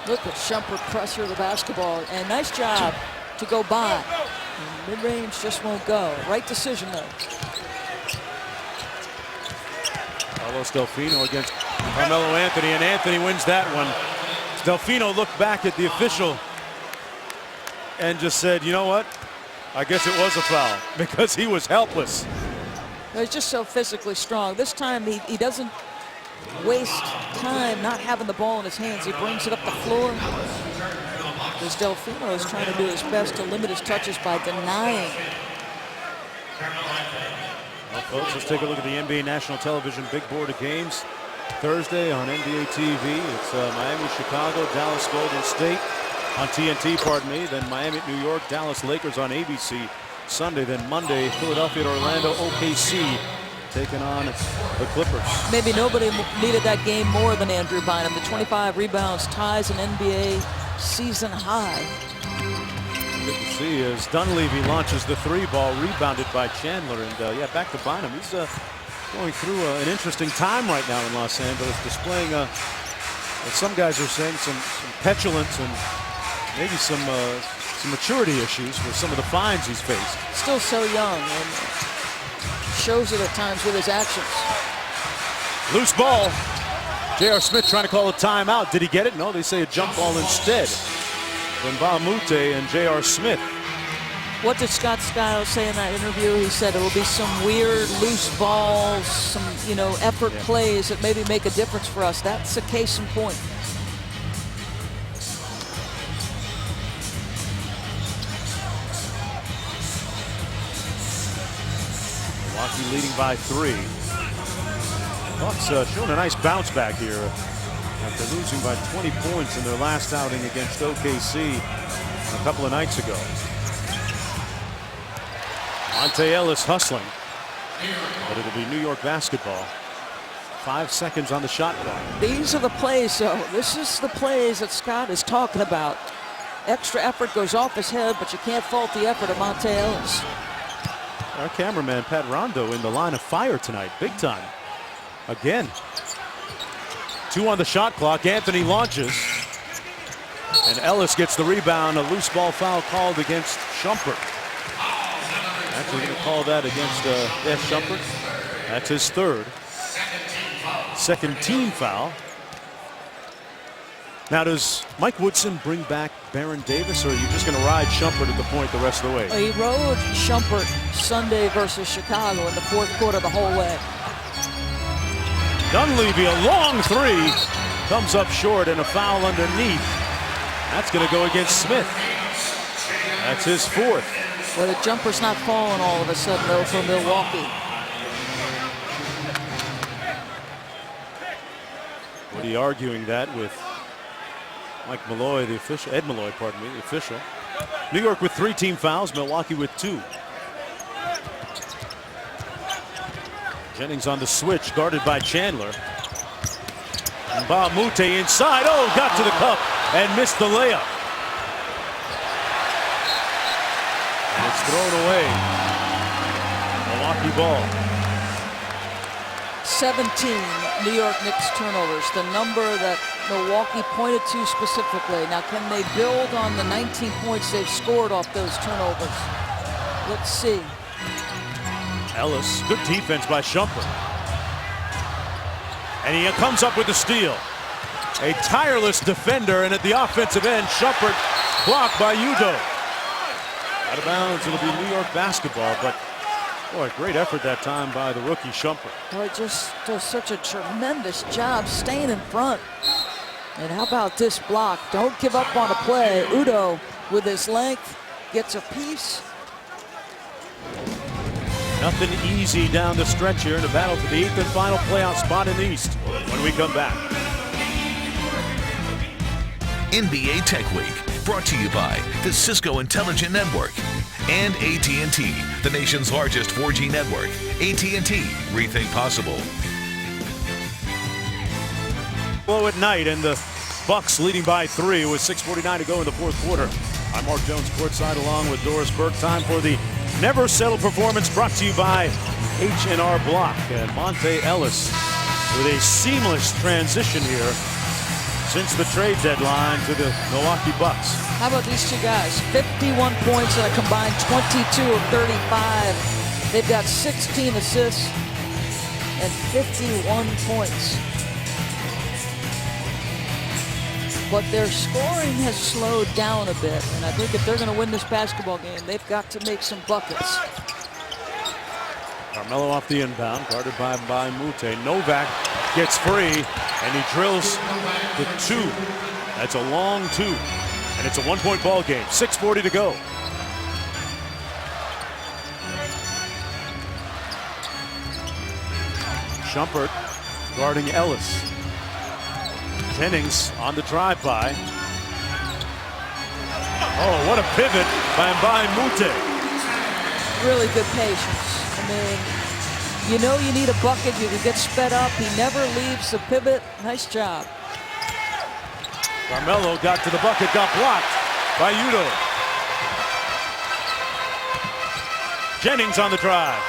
Look at Shumpert pressure the basketball. And nice job to go by. Mid-range just won't go. Right decision, though. Carlos Delfino against CarMelo Anthony. And Anthony wins that one. Delfino looked back at the official and just said, you know what? I guess it was a foul because he was helpless. He's just so physically strong. This time he doesn't waste time not having the ball in his hands. He brings it up the floor. Because Delfino is trying to do his best to limit his touches by denying. Well, folks, let's take a look at the NBA National Television big board of games. Thursday on NBA TV, it's Miami, Chicago, Dallas, Golden State. On TNT, pardon me, then Miami, New York, Dallas Lakers on ABC Sunday, then Monday, Philadelphia, Orlando, OKC taking on the Clippers. Maybe nobody needed that game more than Andrew Bynum. The 25 rebounds ties an NBA season high. Good to see as Dunleavy launches the 3-ball, rebounded by Chandler. And yeah, back to Bynum. He's going through an interesting time right now in Los Angeles, displaying, some guys are saying, some petulance and maybe some maturity issues with some of the fines he's faced. Still so young and shows it at times with his actions. Loose ball. J.R. Smith trying to call a timeout. Did he get it? No, they say a jump ball instead. Then Mute and J.R. Smith. What did Scott Skiles say in that interview? He said it will be some weird loose balls, some effort plays that maybe make a difference for us. That's a case in point. Milwaukee leading by 3. Bucks showing a nice bounce back here after losing by 20 points in their last outing against OKC a couple of nights ago. Monte Ellis hustling, but it'll be New York basketball. 5 seconds on the shot clock. These are the plays, though. This is the plays that Scott is talking about. Extra effort goes off his head, but you can't fault the effort of Monte Ellis. Our cameraman, Pat Rondo, in the line of fire tonight, big time. Again. 2 on the shot clock. Anthony launches. And Ellis gets the rebound. A loose ball foul called against Shumpert. Actually going to call that against Shumpert. That's his 3rd. Second team foul. Now, does Mike Woodson bring back Baron Davis, or are you just going to ride Shumpert at the point the rest of the way? He rode Shumpert Sunday versus Chicago in the fourth quarter the whole way. Dunleavy, a long 3, comes up short, and a foul underneath. That's going to go against Smith. That's his 4th. Well, the jumper's not falling all of a sudden, though, for Milwaukee. Woody arguing that with Mike Malloy, the official, Ed Malloy, pardon me, the official. New York with 3 team fouls, Milwaukee with 2. Jennings on the switch, guarded by Chandler. And Mute inside, got to the cup and missed the layup. And it's thrown away. Milwaukee ball. 17 New York Knicks turnovers, the number that Milwaukee pointed to specifically. Now, can they build on the 19 points they've scored off those turnovers? Let's see. Ellis, good defense by Shumpert. And he comes up with the steal. A tireless defender, and at the offensive end, Shumpert blocked by Udoh. Out of bounds, it'll be New York basketball, but boy, great effort that time by the rookie Shumpert. Boy, just does such a tremendous job staying in front. And how about this block? Don't give up on a play. Udoh, with his length, gets a piece. Nothing easy down the stretch here in the battle for the 8th and final playoff spot in the East when we come back. NBA Tech Week, brought to you by the Cisco Intelligent Network and AT&T, the nation's largest 4G network. AT&T, rethink possible. Low at night, and the Bucks leading by 3 with 6:49 to go in the fourth quarter. I'm Mark Jones courtside along with Doris Burke. Time for the Never Settle performance, brought to you by H&R Block. And Monte Ellis with a seamless transition here since the trade deadline to the Milwaukee Bucks. How about these two guys? 51 points and a combined 22 of 35. They've got 16 assists and 51 points. But their scoring has slowed down a bit, and I think if they're going to win this basketball game, they've got to make some buckets. CarMelo off the inbound, guarded by Mute. Novak gets free, and he drills the 2. That's a long 2, and it's a 1-point ball game. 6:40 to go. Shumpert guarding Ellis. Jennings on the drive-by. Oh, what a pivot by Mute. Really good patience. I mean, you know you need a bucket, you can get sped up. He never leaves the pivot. Nice job. CarMelo got to the bucket, got blocked by Udoh. Jennings on the drive.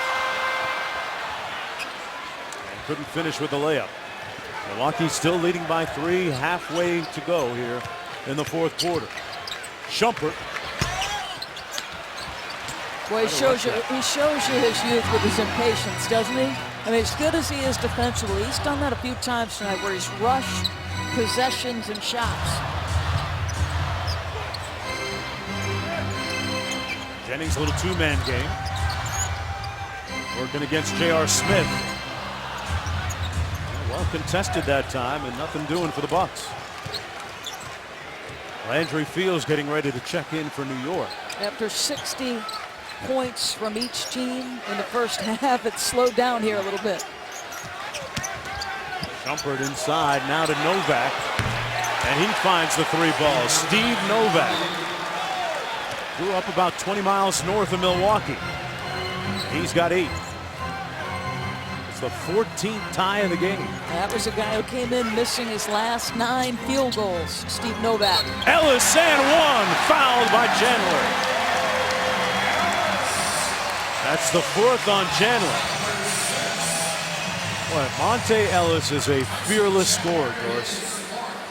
And couldn't finish with the layup. Milwaukee still leading by 3, halfway to go here in the fourth quarter. Shumpert. Boy, he shows you his youth with his impatience, doesn't he? I mean, as good as he is defensively, he's done that a few times tonight where he's rushed possessions and shots. Jennings, a little 2-man game. Working against J.R. Smith. Well contested that time, and nothing doing for the Bucks. Landry Fields getting ready to check in for New York. After 60 points from each team in the first half, it's slowed down here a little bit. Shumpert inside, now to Novak, and he finds the 3 ball. Steve Novak grew up about 20 miles north of Milwaukee. He's got 8. It's the 14th tie of the game. That was a guy who came in missing his last 9 field goals, Steve Novak. Ellis and 1, fouled by Chandler. That's the 4th on Chandler. Boy, Monte Ellis is a fearless scorer, Doris.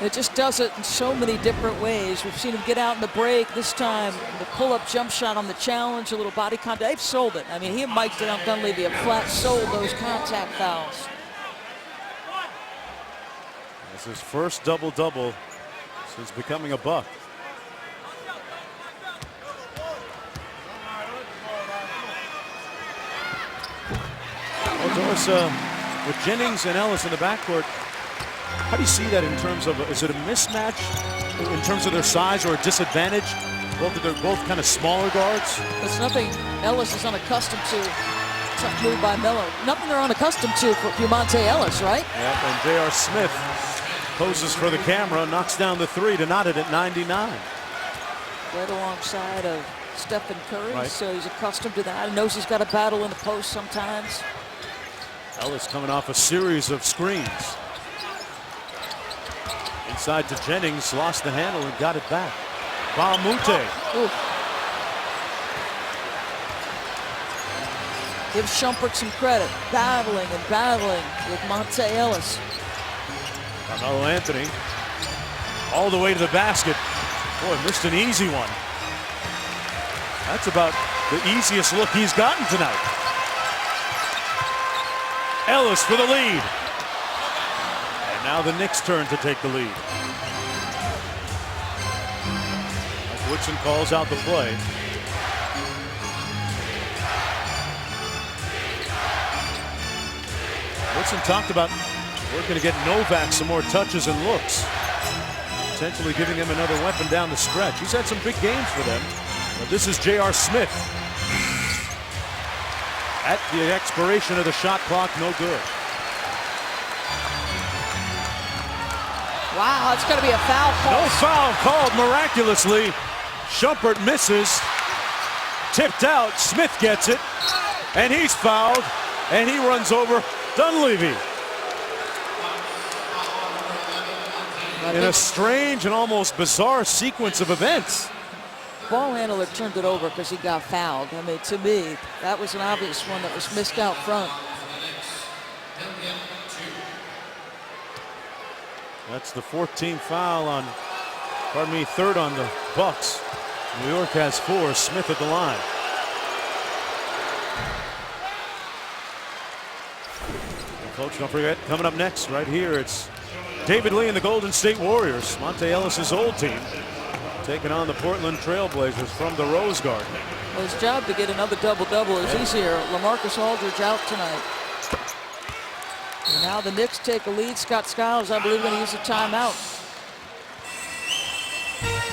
It just does it in so many different ways. We've seen him get out in the break. This time, the pull-up jump shot on the challenge, a little body contact. They've sold it. I mean, he and Mike Dunleavy have flat sold those contact fouls. It's his first double-double since becoming a Buck. Well, Doris, with Jennings and Ellis in the backcourt, how do you see that in terms of, is it a mismatch in terms of their size or a disadvantage? They're both kind of smaller guards. It's nothing Ellis is unaccustomed to. Tough move by Melo. Nothing they're unaccustomed to for Monte Ellis, right? Yep, and J.R. Smith poses for the camera, knocks down the 3 to knot it at 99. Right alongside of Stephen Curry, right. So he's accustomed to that. He knows he's got to battle in the post sometimes. Ellis coming off a series of screens. Inside to Jennings, lost the handle and got it back. Mute. Give Shumpert some credit. Battling with Monte Ellis. CarMelo Anthony all the way to the basket. Boy, missed an easy one. That's about the easiest look he's gotten tonight. Ellis for the lead. And now the Knicks' turn to take the lead. Mike Woodson calls out the play. Woodson talked about working to get Novak some more touches and looks. Potentially giving him another weapon down the stretch. He's had some big games for them. But this is J.R. Smith. At the expiration of the shot clock, no good. Wow, it's going to be a foul call. No foul called miraculously. Shumpert misses. Tipped out. Smith gets it. And he's fouled. And he runs over Dunleavy. In a strange and almost bizarre sequence of events. Ball handler turned it over because he got fouled. I mean, to me, that was an obvious one that was missed out front. That's the 14th foul on, third on the Bucks. New York has 4. Smith at the line. And folks, don't forget, coming up next, right here, it's David Lee and the Golden State Warriors. Monte Ellis' old team taking on the Portland Trailblazers from the Rose Garden. Well, his job to get another double-double is easier. LaMarcus Aldridge out tonight. And now the Knicks take a lead. Scott Skiles, I believe, going to use a timeout.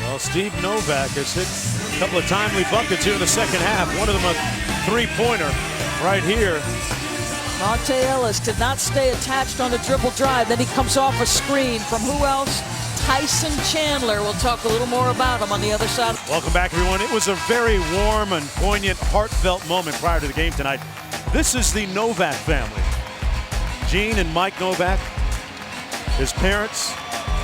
Well, Steve Novak has hit a couple of timely buckets here in the second half. One of them a three-pointer right here. Monte Ellis did not stay attached on the dribble drive. Then he comes off a screen from who else? Tyson Chandler. We'll talk a little more about him on the other side. Welcome back, everyone. It was a very warm and poignant, heartfelt moment prior to the game tonight. This is the Novak family. Gene and Mike Novak, his parents,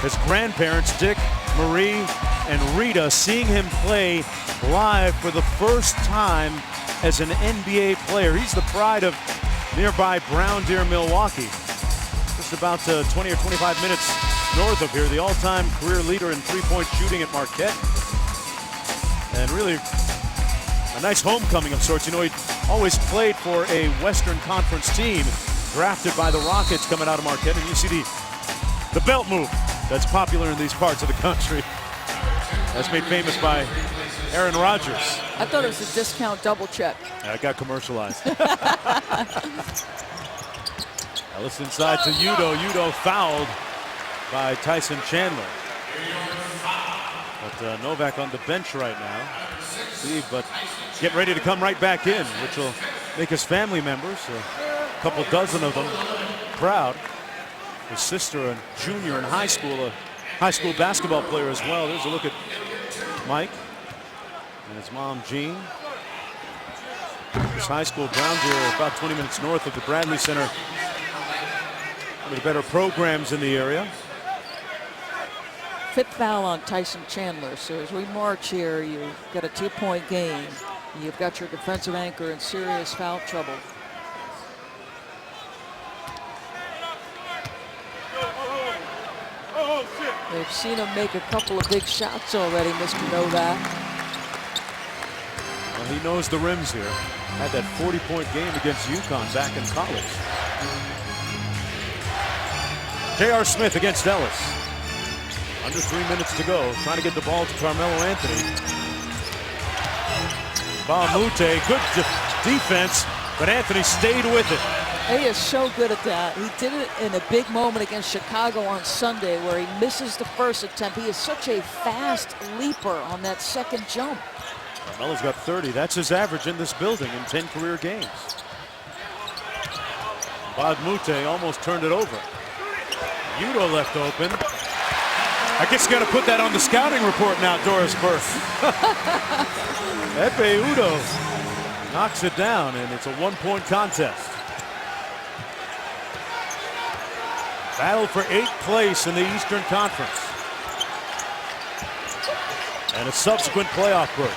his grandparents, Dick, Marie, and Rita, seeing him play live for the first time as an NBA player. He's the pride of nearby Brown Deer, Milwaukee. Just about 20 or 25 minutes north of here, the all-time career leader in three-point shooting at Marquette. And really a nice homecoming of sorts. You know, he always played for a Western Conference team, drafted by the Rockets coming out of Marquette. And you see the belt move that's popular in these parts of the country. That's made famous by Aaron Rodgers. I thought it was a discount double check. It got commercialized. Ellis inside to Udo. Udo fouled by Tyson Chandler. But Novak on the bench right now. Steve, but getting ready to come right back in, which will make his family members, a couple dozen of them, proud. His sister, a junior in high school, a high school basketball player as well. There's a look at Mike and his mom, Jean. This high school, Brown Deer, about 20 minutes north of the Bradley Center. One of the better programs in the area. 5th foul on Tyson Chandler. So as we march here, you've got a 2-point game. You've got your defensive anchor in serious foul trouble. They've seen him make a couple of big shots already, Mr. Novak. Well, he knows the rims here. Had that 40-point game against UConn back in college. J.R. Smith against Ellis. Under 3 minutes to go. Trying to get the ball to CarMelo Anthony. Bahamute, good defense, but Anthony stayed with it. He is so good at that. He did it in a big moment against Chicago on Sunday where he misses the first attempt. He is such a fast leaper on that second jump. CarMelo's got 30. That's his average in this building in 10 career games. Bahamute almost turned it over. Udo left open. I guess you got to put that on the scouting report now, Doris Burke. Epe Udo knocks it down, and it's a 1-point contest. Battle for 8th place in the Eastern Conference. And a subsequent playoff berth.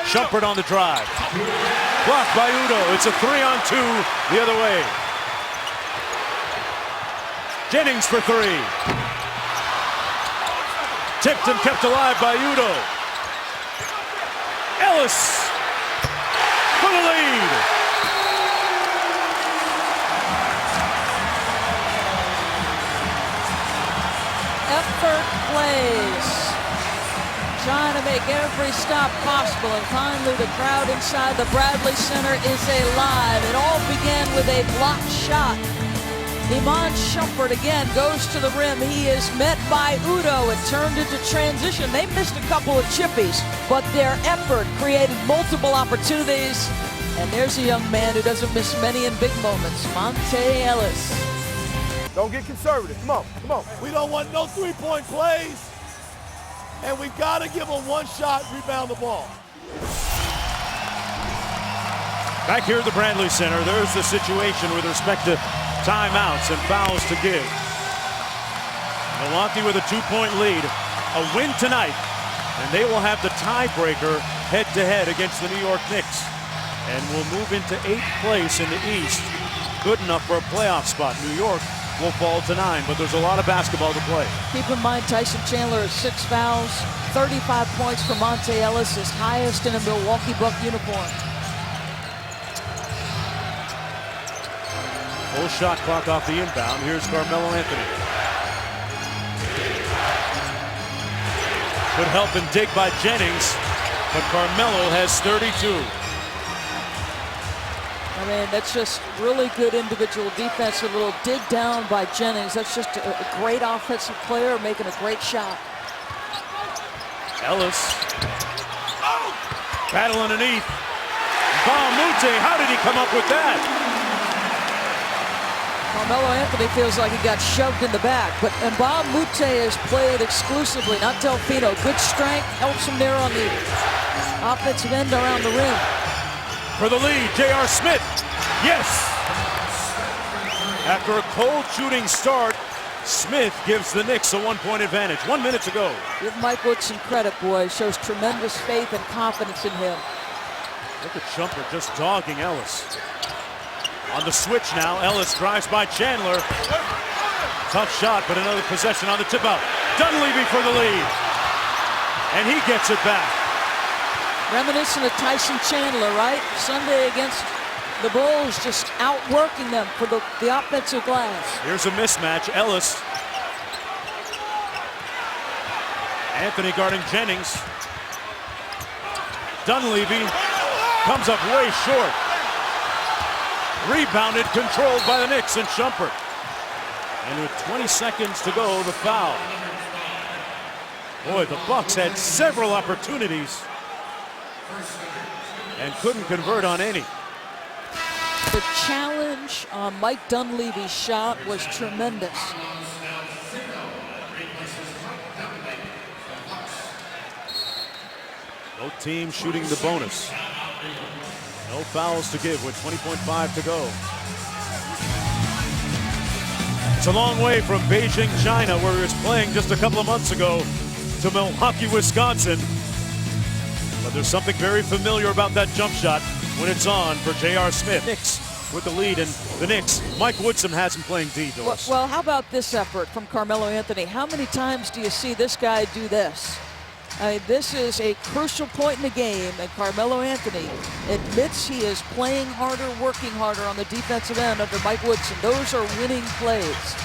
Shumpert on the drive. Blocked by Udo. It's a 3-on-2 the other way. Jennings for 3. Tipped and kept alive by Udo. Ellis for the lead. Effort plays, trying to make every stop possible, and finally the crowd inside the Bradley Center is alive. It all began with a blocked shot. Iman Shumpert again goes to the rim. He is met by Udo. It turned into transition. They missed a couple of chippies, but their effort created multiple opportunities. And there's a young man who doesn't miss many in big moments, Monte Ellis. Don't get conservative. Come on, come on. We don't want no three-point plays, and we got to give them one shot, rebound the ball. Back here at the Bradley Center, there's the situation with respect to timeouts and fouls to give. Milwaukee with a 2-point lead. A win tonight, and they will have the tiebreaker head-to-head against the New York Knicks. And will move into 8th place in the East. Good enough for a playoff spot. New York will fall to 9, but there's a lot of basketball to play. Keep in mind, Tyson Chandler has 6 fouls, 35 points for Monte Ellis, his highest in a Milwaukee Buck uniform. Full shot clock off the inbound. Here's CarMelo Anthony. Good help and dig by Jennings, but CarMelo has 32. I mean, that's just really good individual defense. A little dig down by Jennings. That's just a great offensive player making a great shot. Ellis. Battle underneath. Balmute, how did he come up with that? CarMelo Anthony feels like he got shoved in the back, but Mbamute has played exclusively, not Delfino. Good strength, helps him there on the offensive end around the rim. For the lead, J.R. Smith. Yes! After a cold shooting start, Smith gives the Knicks a 1-point advantage. 1 minute to go. Give Mike Woodson credit, boy. Shows tremendous faith and confidence in him. Look at Shumpert just dogging Ellis. On the switch now, Ellis drives by Chandler. Tough shot, but another possession on the tip out. Dunleavy for the lead. And he gets it back. Reminiscent of Tyson Chandler, right? Sunday against the Bulls, just outworking them for the offensive glass. Here's a mismatch. Ellis. Anthony guarding Jennings. Dunleavy comes up way short. Rebounded, controlled by the Knicks and Shumpert. And with 20 seconds to go, the foul. Boy, the Bucks had several opportunities and couldn't convert on any. The challenge on Mike Dunleavy's shot was tremendous. Both teams shooting the bonus. No fouls to give with 20.5 to go. It's a long way from Beijing, China, where he was playing just a couple of months ago, to Milwaukee, Wisconsin. But there's something very familiar about that jump shot when it's on for J.R. Smith. Knicks with the lead, and the Knicks, Mike Woodson has him playing D, Doris. Well, how about this effort from CarMelo Anthony? How many times do you see this guy do this? This is a crucial point in the game, and CarMelo Anthony admits he is playing harder, working harder on the defensive end under Mike Woodson. Those are winning plays.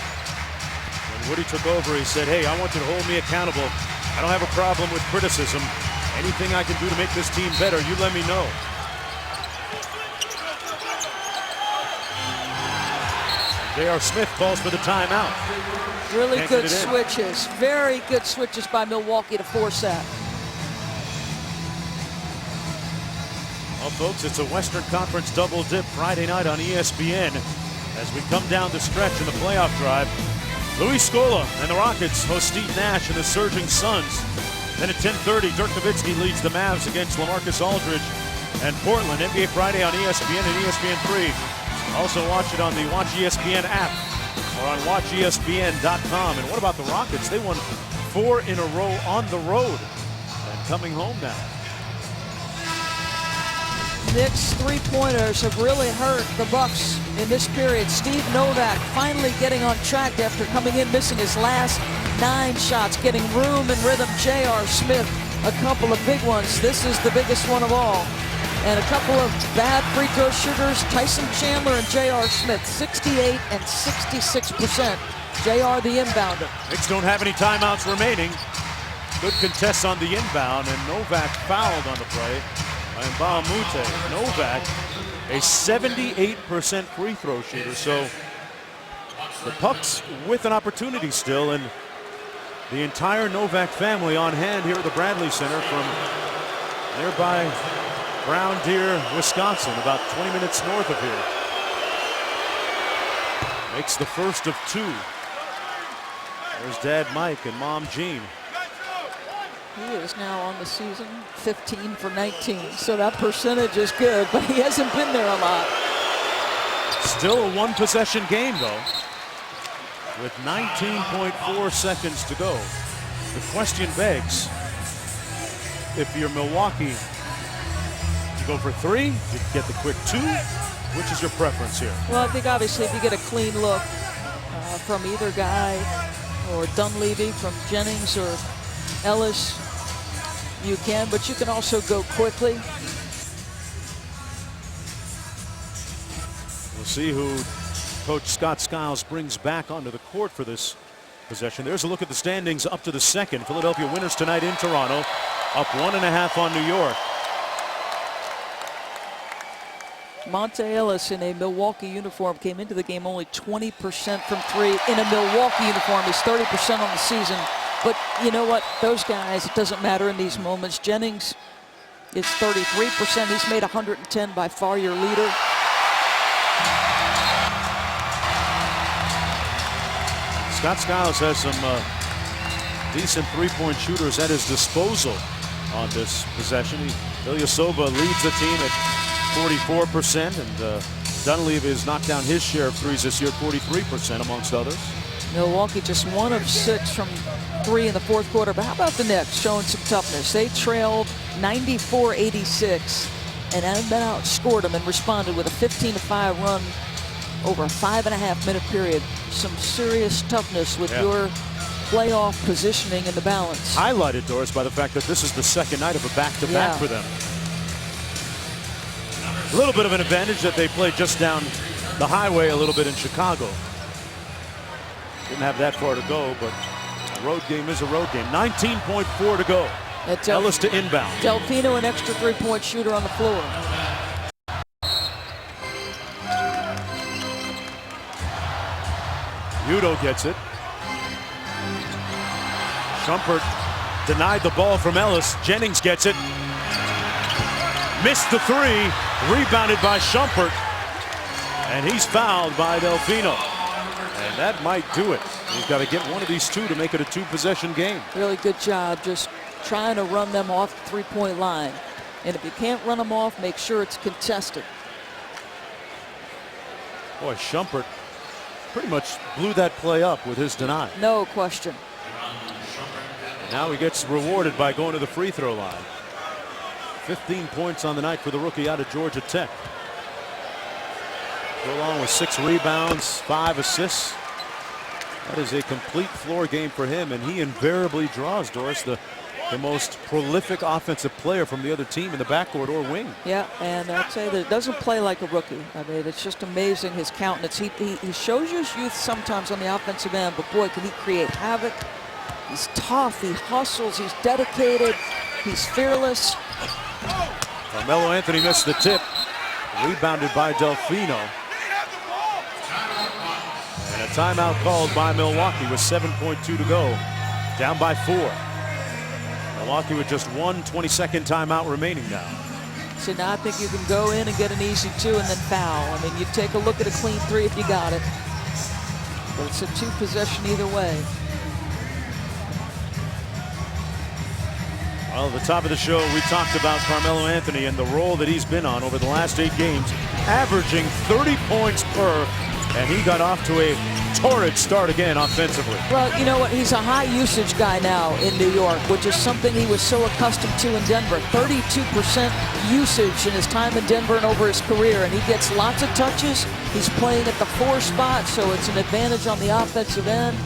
When Woody took over, he said, hey, I want you to hold me accountable. I don't have a problem with criticism. Anything I can do to make this team better, you let me know. J.R. Smith calls for the timeout. Really good switches. Very good switches by Milwaukee to force that. Well, folks, it's a Western Conference double dip Friday night on ESPN as we come down the stretch in the playoff drive. Luis Scola and the Rockets host Steve Nash and the Surging Suns. Then at 10:30, Dirk Nowitzki leads the Mavs against LaMarcus Aldridge and Portland. NBA Friday on ESPN and ESPN3. Also watch it on the Watch ESPN app or on WatchESPN.com. And what about the Rockets? They won 4 in a row on the road and coming home now. Knicks three-pointers have really hurt the Bucks in this period. Steve Novak finally getting on track after coming in missing his last 9 shots, getting room and rhythm. J.R. Smith, a couple of big ones. This is the biggest one of all. And a couple of bad free throw shooters, Tyson Chandler and J.R. Smith, 68 and 66%. J.R. the inbounder. Knicks don't have any timeouts remaining. Good contest on the inbound, and Novak fouled on the play by Mbamute. Novak, a 78% free throw shooter, so the Pucks with an opportunity still, and the entire Novak family on hand here at the Bradley Center from nearby Brown Deer, Wisconsin, about 20 minutes north of here. Makes the first of two. There's Dad Mike and Mom Jean. He is now on the season 15 for 19, so that percentage is good, but he hasn't been there a lot. Still a one-possession game, though, with 19.4 seconds to go. The question begs, if you're Milwaukee, you go for three, you get the quick two. Which is your preference here? Well, I think obviously if you get a clean look from either guy, or Dunleavy from Jennings or Ellis, you can, but you can also go quickly. We'll see who Coach Scott Skiles brings back onto the court for this possession. There's a look at the standings up to the second. Philadelphia winners tonight in Toronto, up 1.5 on New York. Monte Ellis in a Milwaukee uniform came into the game only 20% from three in a Milwaukee uniform. He's 30% on the season. But you know what? Those guys, it doesn't matter in these moments. Jennings is 33%. He's made 110, by far your leader. Scott Skiles has some decent three-point shooters at his disposal on this possession. Ilyasova leads the team at 44%, and Dunleavy has knocked down his share of threes this year, 43% amongst others. Milwaukee just 1 of 6 from three in the fourth quarter. But how about the Knicks showing some toughness? They trailed 94-86 and then outscored them and responded with a 15-5 run over a 5.5-minute period. Some serious toughness with your playoff positioning in the balance. Highlighted, Doris, by the fact that this is the second night of a back-to-back for them. A little bit of an advantage that they played just down the highway a little bit in Chicago. Didn't have that far to go, but a road game is a road game. 19.4 to go. Ellis to inbound. Delfino, an extra three-point shooter on the floor. Udo gets it. Shumpert denied the ball from Ellis. Jennings gets it. Missed the three. Rebounded by Shumpert. And he's fouled by Delfino. And that might do it. He's got to get one of these two to make it a two-possession game. Really good job just trying to run them off the three-point line. And if you can't run them off, make sure it's contested. Boy, Shumpert pretty much blew that play up with his deny. No question. And now he gets rewarded by going to the free throw line. 15 points on the night for the rookie out of Georgia Tech. Go along with 6 rebounds, 5 assists. That is a complete floor game for him, and he invariably draws, Doris, the most prolific offensive player from the other team in the backcourt or wing. Yeah, and I'd say that it doesn't play like a rookie. I mean, it's just amazing, his countenance. He shows you his youth sometimes on the offensive end, but boy, can he create havoc. He's tough, he hustles, he's dedicated, he's fearless. CarMelo Anthony missed the tip. Rebounded by Delfino. And a timeout called by Milwaukee with 7.2 to go. Down by 4. Milwaukee with just one 22nd timeout remaining now. So now I think you can go in and get an easy 2 and then foul. I mean, you take a look at a clean 3 if you got it. But it's a 2-possession either way. Well, at the top of the show, we talked about CarMelo Anthony and the role that he's been on over the last 8 games, averaging 30 points per, and he got off to a torrid start again offensively. Well, you know what? He's a high-usage guy now in New York, which is something he was so accustomed to in Denver. 32% usage in his time in Denver and over his career, and he gets lots of touches. He's playing at the 4 spot, so it's an advantage on the offensive end.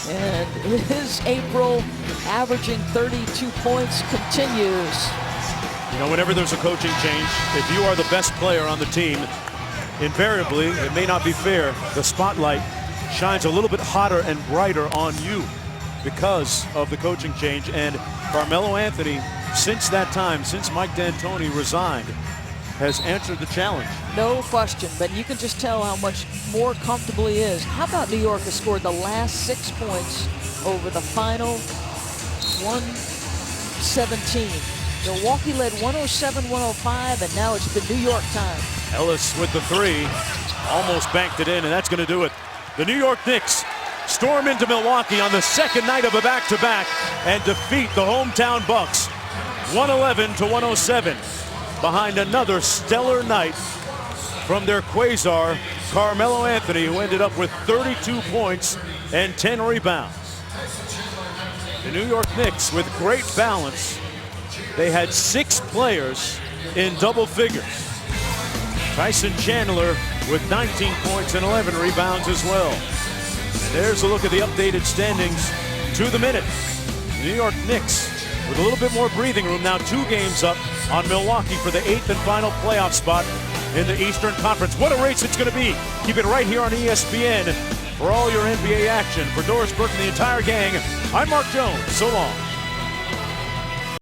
And his April averaging 32 points continues. You know, whenever there's a coaching change, if you are the best player on the team, invariably, it may not be fair, the spotlight shines a little bit hotter and brighter on you because of the coaching change. And CarMelo Anthony, since that time, since Mike D'Antoni resigned, has answered the challenge. No question, but you can just tell how much more comfortable he is. How about New York has scored the last 6 points over the final 117. Milwaukee led 107-105, and now it's the New York time. Ellis with the three, almost banked it in, and that's going to do it. The New York Knicks storm into Milwaukee on the second night of a back-to-back and defeat the hometown Bucks 111-107 behind another stellar night from their quasar, CarMelo Anthony, who ended up with 32 points and 10 rebounds. The New York Knicks with great balance. They had 6 players in double figures. Tyson Chandler with 19 points and 11 rebounds as well. And there's a look at the updated standings to the minute. The New York Knicks with a little bit more breathing room now, 2 games up on Milwaukee for the 8th and final playoff spot in the Eastern Conference. What a race it's going to be. Keep it right here on ESPN for all your NBA action. For Doris Burke and the entire gang, I'm Mark Jones. So long.